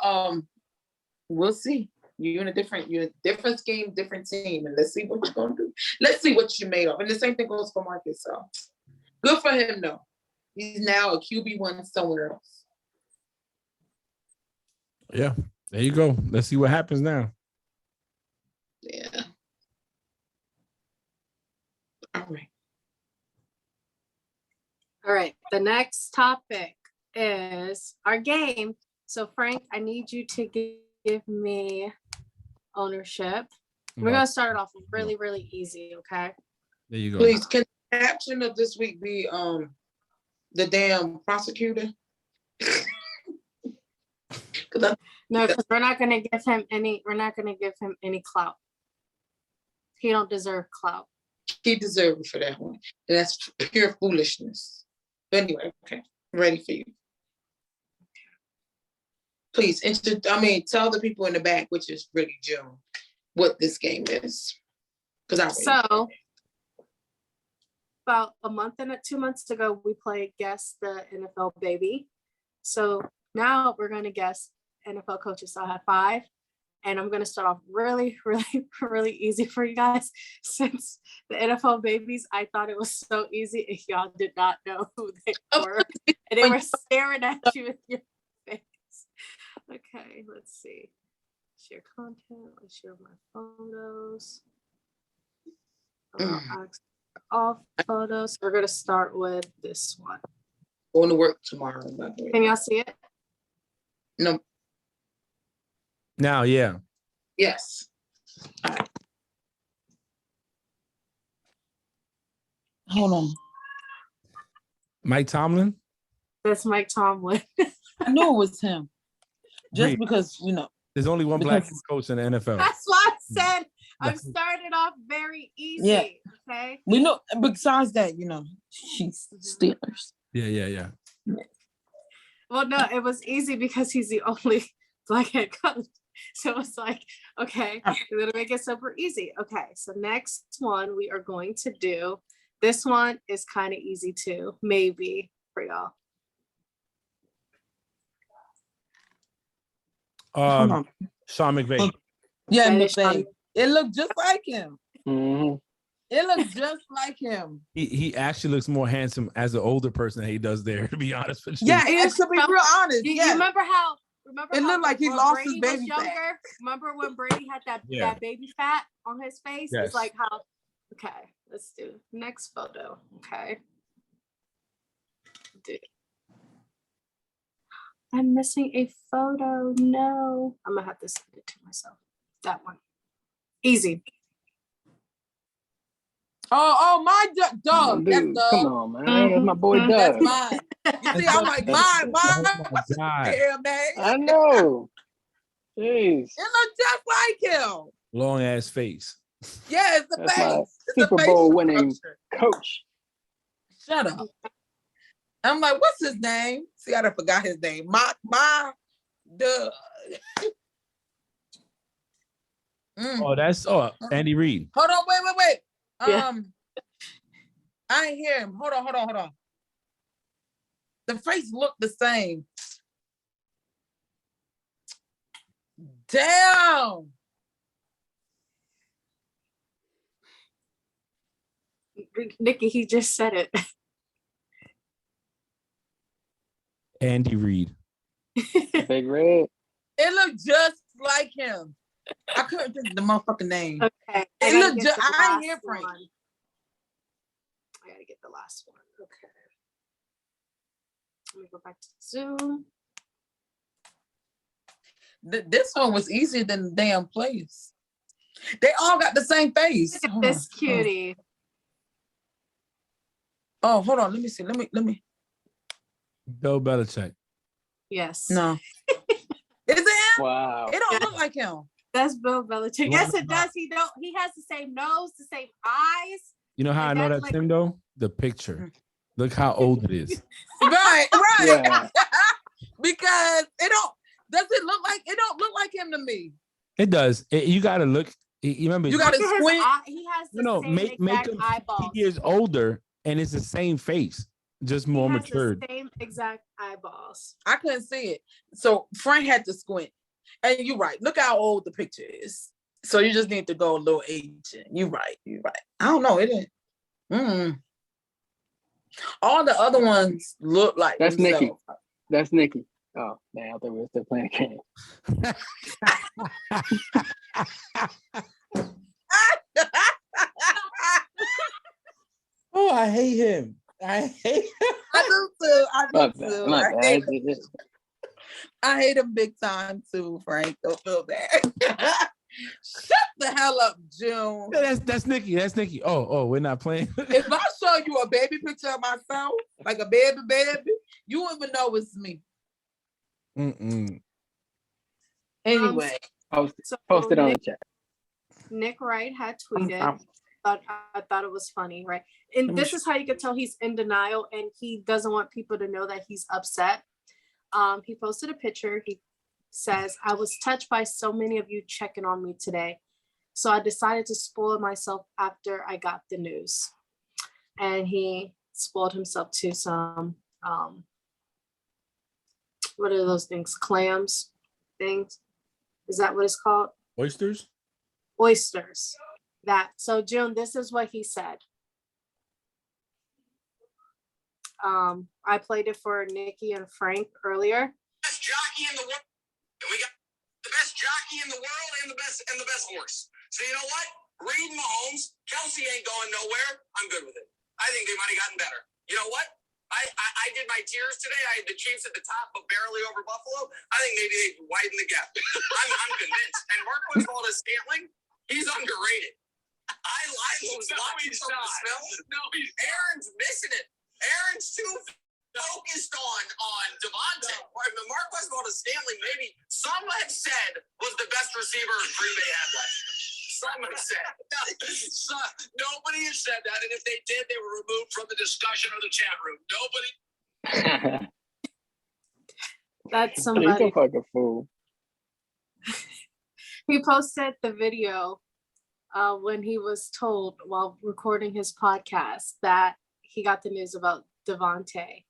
we'll see. You're in a different scheme, different team, and let's see what you're gonna do. Let's see what you made of. And the same thing goes for Marcus. So good for him though. He's now a QB1 somewhere else. Yeah, there you go. Let's see what happens now. Yeah. All right. The next topic is our game. So Frank, I need you to give me ownership. We're going to start it off really, really easy, okay? There you go. Please, can the caption of this week be the damn prosecutor? No, because we're not gonna give him any. We're not gonna give him any clout. He don't deserve clout. He deserved it for that one. And that's pure foolishness. But anyway, okay, ready for you. Please, tell the people in the back, which is really June, what this game is. So, about a month and 2 months ago, we played Guess the NFL Baby. So now we're going to guess NFL coaches. So I have 5. And I'm going to start off really, really, really easy for you guys. Since the NFL babies, I thought it was so easy and y'all did not know who they were. And they were staring at you with your face. Okay, let's see. Share content. Let's share my photos. All photos. We're going to start with this one. Going to work tomorrow, by the way. Can y'all see it? No. Now, yeah. Yes. All right. Hold on. Mike Tomlin? That's Mike Tomlin. I knew it was him. Just Reed. because, There's only one black Because- coach in the NFL. That's why I said I'm starting off very easy. Yeah. Okay. we know. Besides that, she's Steelers. Yeah. Well, no, it was easy because he's the only black head coach. So it's like, okay, we're gonna make it super easy. Okay, so next one we are going to do. This one is kind of easy too, maybe for y'all. Hold on. Sean McVay. Yeah, That is McVay. Sean- It looked just like him. Mhm. It looked just like him. He actually looks more handsome as an older person than he does there, to be honest with you. Yeah, He and was to be so- real honest, You yeah. remember how? Remember It how looked like he when lost his Brady was baby fat. younger? Remember when Brady had that baby fat on his face? Yes. It's like how. Okay, let's do next photo. Okay. Dude. I'm missing a photo. No, I'm gonna have to send it to myself. That one. Easy. Oh, my dog. That's Dude, Doug. come on, man. That's my boy Mhm. Doug. That's mine. You see, I'm like, mine. Oh What's my God. his name? I know. Jeez. It looked just like him. Long ass face. Yeah, it's the That's my face. It's the Super facial Bowl winning structure. coach. Shut up. I'm like, what's his name? See, I done forgot his name. Doug. Oh, that's Andy Reid. Hold on, wait. Yeah. I ain't hear him. Hold on. The face looked the same. Damn. Nikki, he just said it. Andy Reid. Big Red. It looked just like him. I couldn't think of the motherfucking name. Okay. It gotta looked get just, the I ain't last hear Frank. one. I gotta get the last one. Okay. Let me go back to Zoom. This one was easier than the damn place. They all got the same face. Look at Hold on. this cutie. Oh, hold on. Let me see. Let me. Bill Belichick. Yes. No. Is it him? Wow. It don't look like him. That's Bill Belichick. Well, Yes, it does. He has the same nose, the same eyes. You know how Like I know that's that's like- him though? The picture. Look how old it is. Right. Yeah. Because it don't look like him to me. It does. You gotta look. You remember? You gotta Look at his squint. eye. He has the same make exact him eyeballs. 50 years older, and it's the same face, just more He has matured. the same exact eyeballs. I couldn't see it. So Frank had to squint. And you're right. Look how old the picture is. So you just need to go a little ancient. You're right. I don't know. It ain't. All the other ones look like That's Nikki. themselves. That's Nikki. Oh, man, I thought we were still playing a game. Oh, I hate him. I hate him. I do too. My bad. My bad. I hate him big time too, Frank. Don't feel bad. Shut the hell up, June. That's Nikki. That's Nikki. Oh, we're not playing. If I show you a baby picture of myself, like a baby, you won't even know it's me. Mm-mm. Anyway, So Post it on the chat. Nick Wright had I'm- tweeted. I thought it was funny, right? And this is how you can tell he's in denial and he doesn't want people to know that he's upset. He posted a picture. He says, "I was touched by so many of you checking on me today. So I decided to spoil myself after I got the news." And he spoiled himself to some, what are those things? Clams things? Is that what it's called? Oysters? Oysters. That. So June, this is what he said. I played it for Nikki and Frank earlier. Best jockey in the world. And we got the best jockey in the world and the best horse. So you know what? Reed Mahomes, Kelsey ain't going nowhere. I'm good with it. I think they might have gotten better. You know what? I did my tiers today. I had the Chiefs at the top, but barely over Buffalo. I think maybe they widened the gap. I'm convinced. And Marquez Valdes-Scantling, he's underrated. I was watching some of the smell. No, Aaron's missing it. Aaron's too focused on Devontae. Marquez Valdes-Scantling, maybe some have said was the best receiver Green Bay had last year. Some have said. Nobody has said that, and if they did, they were removed from the discussion or the chat room. Nobody. That's He's somebody. a fucking fool. He posted the video when he was told while recording his podcast that he got the news about Devontae.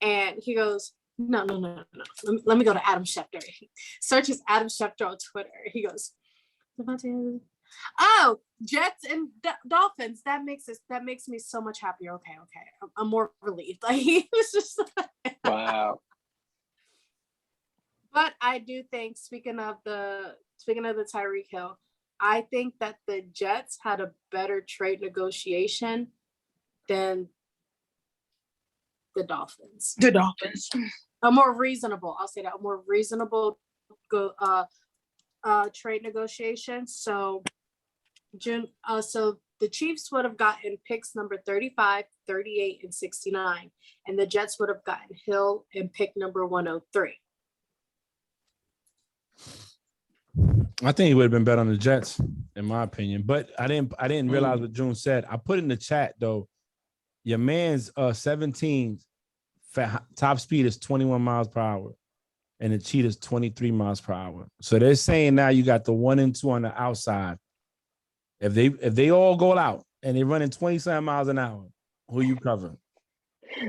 And he goes, no. Let me go to Adam Schefter. He searches Adam Schefter on Twitter. He goes, Devontae. Oh, Jets and Dolphins. That makes me so much happier. Okay. I'm more relieved. Like he was just like, Wow. But I do think, speaking of the Tyreek Hill, I think that the Jets had a better trade negotiation than the Dolphins. the Dolphins. A more reasonable, I'll say that, a more reasonable trade negotiation. So so the Chiefs would have gotten picks number 35, 38, and 69, and the Jets would have gotten Hill and pick number 103. I think he would have been better on the Jets, in my opinion. But I didn't realize what June said. I put in the chat though. Your man's 17 top speed is 21 miles per hour, and the cheetah's 23 miles per hour. So they're saying now you got the 1 and 2 on the outside. If they all go out and they're running 27 miles an hour, who you covering?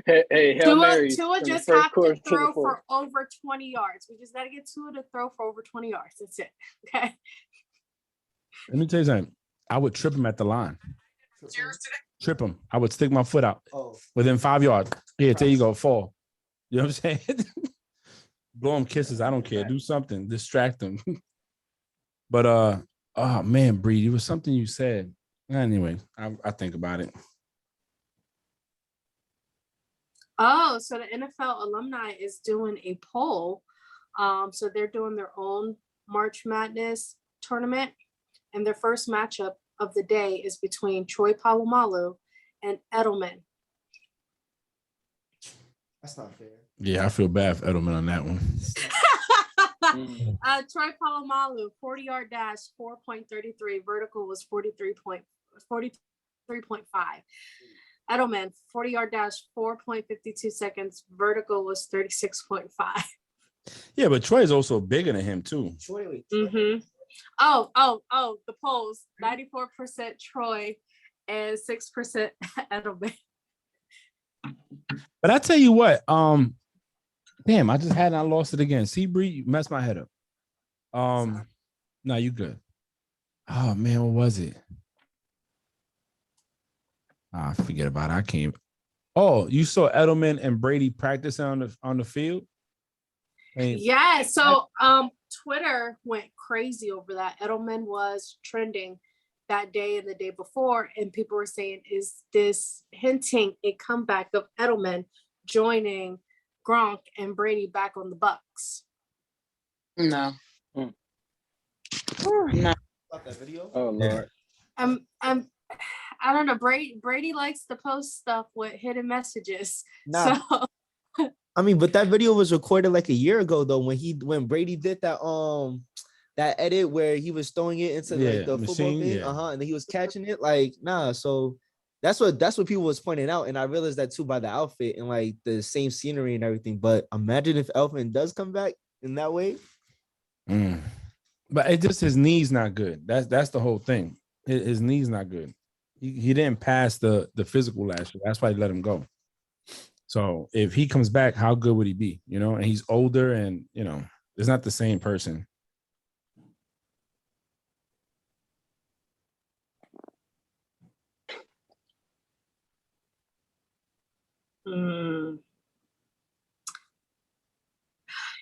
Hey, Hail Mary. Tua just have to throw for over 20 yards. We just got to get Tua to throw for over 20 yards. That's it. Okay. Let me tell you something. I would trip him at the line. Trip him. I would stick my foot out within 5 yards. Here, there you go. Fall. You know what I'm saying? Blow him kisses. I don't care. Do something. Distract him. But oh man, Bree, it was something you said. Anyway, I think about it. Oh, so the NFL alumni is doing a poll. So they're doing their own March Madness tournament, and their first matchup of the day is between Troy Polamalu and Edelman. That's not fair. Yeah, I feel bad for Edelman on that one. Troy Polamalu, 40-yard dash, 4.33. Vertical was 43.5. Edelman, 40-yard dash, 4.52 seconds. Vertical was 36.5. Yeah, but Troy's also bigger than him too. Mm-hmm. Oh, the polls, 94% Troy and 6% Edelman. But I tell you what, damn, I just had and I lost it again. See, Bree, you messed my head up. No, you good. Oh man, what was it? I forget about it. I can't. Oh, you saw Edelman and Brady practice on the field? Yeah, so Twitter went crazy over that. Edelman was trending that day and the day before, and people were saying, is this hinting a comeback of Edelman joining Gronk and Brady back on the Bucks? No. Mm. No. That video? Oh Lord. I don't know. Brady likes to post stuff with hidden messages. Nah. So I mean, but that video was recorded like a year ago though, when Brady did that edit where he was throwing it into like the football machine, thing, yeah. and then he was catching it. Like, nah, so that's what people was pointing out, and I realized that too by the outfit and like the same scenery and everything. But imagine if Elfman does come back in that way. But it just his knee's not good. That's the whole thing. His knee's not good. He didn't pass the physical last year. That's why he let him go. So if he comes back, how good would he be? You know, and he's older, and you know, it's not the same person.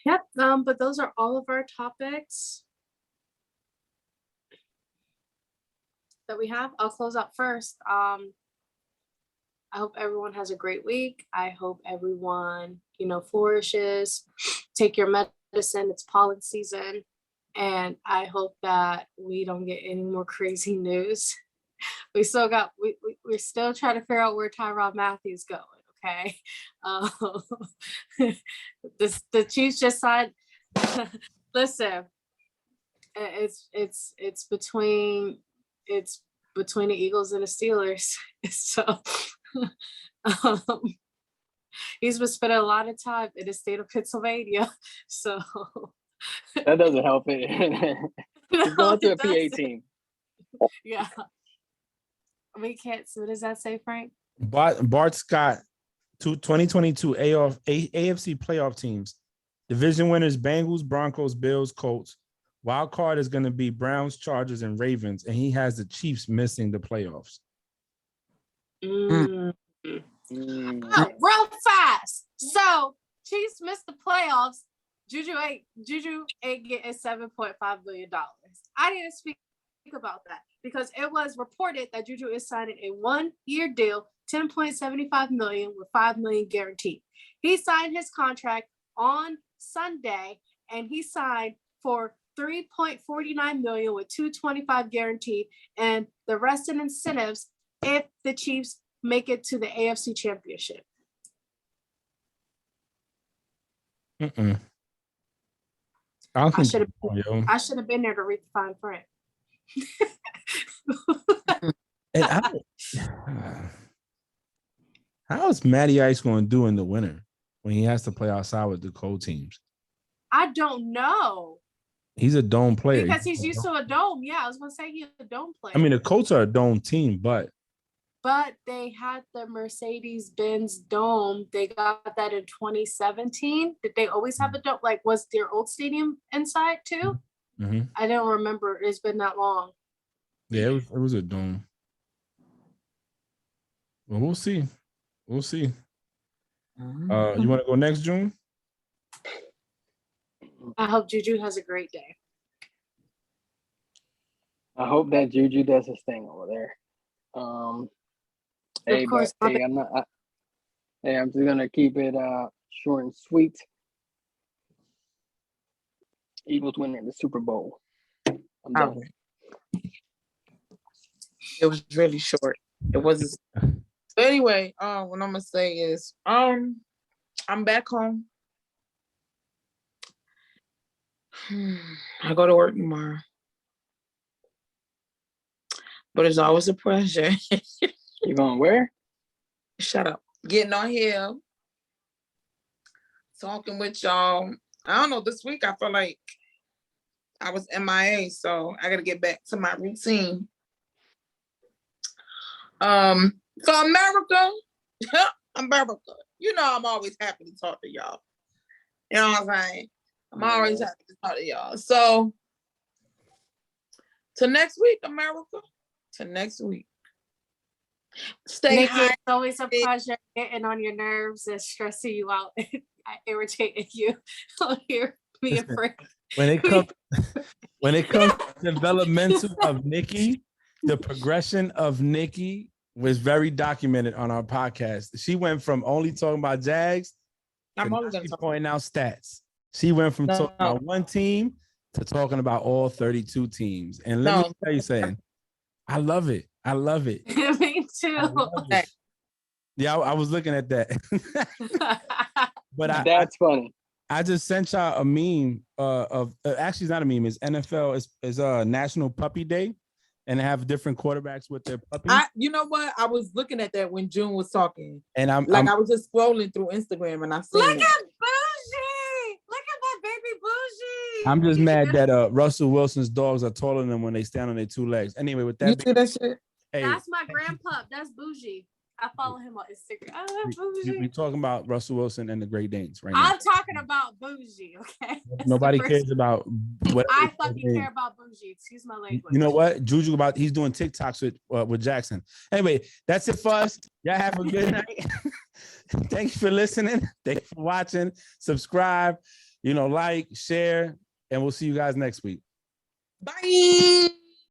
Yep. But those are all of our topics that we have. I'll close out first. I hope everyone has a great week. I hope everyone, flourishes. Take your medicine. It's pollen season. And I hope that we don't get any more crazy news. We're still trying to figure out where Tyrann Mathieu going. Okay. The Chiefs just signed. Listen, it's between the Eagles and the Steelers. So he's been spending a lot of time in the state of Pennsylvania. So that doesn't help it. He's going to a PA team. Yeah. We can't. So what does that say, Frank? Bart Scott, 2022 AFC playoff teams. Division winners: Bengals, Broncos, Bills, Colts. Wild card is going to be Browns, Chargers, and Ravens, and he has the Chiefs missing the playoffs. Oh, real fast. So Chiefs missed the playoffs. Juju ain't getting $7.5 million. I didn't speak about that because it was reported that Juju is signing a 1-year deal, $10.75 million with $5 million guaranteed. He signed his contract on Sunday, and he signed for $3.49 million with $2.25 guaranteed, and the rest in incentives if the Chiefs make it to the AFC Championship. I should have been there to read the fine print. And how is Matty Ice going to do in the winter when he has to play outside with the cold teams? I don't know. He's a dome player. Because he's used to a dome. Yeah, I was going to say he's a dome player. I mean, the Colts are a dome team, but they had the Mercedes-Benz dome. They got that in 2017. Did they always have a dome? Like, was their old stadium inside too? Mm-hmm. I don't remember. It's been that long. Yeah, it was a dome. Well, we'll see. We'll see. You want to go next, June? I hope Juju has a great day. I hope that Juju does his thing over there. I'm just gonna keep it short and sweet. Eagles winning the Super Bowl. I'm done. It was really short. It wasn't. Anyway, what I'm gonna say is, I'm back home. I go to work tomorrow, but it's always a pleasure. You going where? Shut up. Getting on here, talking with y'all. I don't know. This week I feel like I was MIA, so I got to get back to my routine. So America, I'm always happy to talk to y'all. You know what I'm saying? I'm always happy to talk to y'all. So to next week, America. To next week. Stay Nikki, high. it's always a pleasure getting on your nerves and stressing you out. Irritating you on here. Be afraid. When it comes to developmental of Nikki, the progression of Nikki was very documented on our podcast. She went from only talking about Jags I'm to always now gonna she's talk. pointing out stats. She went from talking about one team to talking about all 32 teams. And let me tell you something. I love it. I love it. Me too. Yeah, I was looking at that. But That's funny. I just sent y'all a meme of actually it's not a meme. It's NFL. It's National Puppy Day, and they have different quarterbacks with their puppies. You know what? I was looking at that when June was talking. And I was just scrolling through Instagram and I seen Look it. at Bougie. Look at that baby Bougie. I'm just mad that Russell Wilson's dogs are taller than them when they stand on their two legs. Anyway, with You that, see that shit? hey, That's my grandpa. That's Bougie. I follow him on Instagram. I love Bougie. we're talking about Russell Wilson and the Great Danes right now. I'm talking about Bougie, okay? That's Nobody the cares first- about what I fucking care about Bougie. Excuse my language. You know what? Juju he's doing TikToks with Jackson. Anyway, that's it for us. Y'all have a good night. Thanks for listening. Thanks for watching. Subscribe, like, share, and we'll see you guys next week. Bye.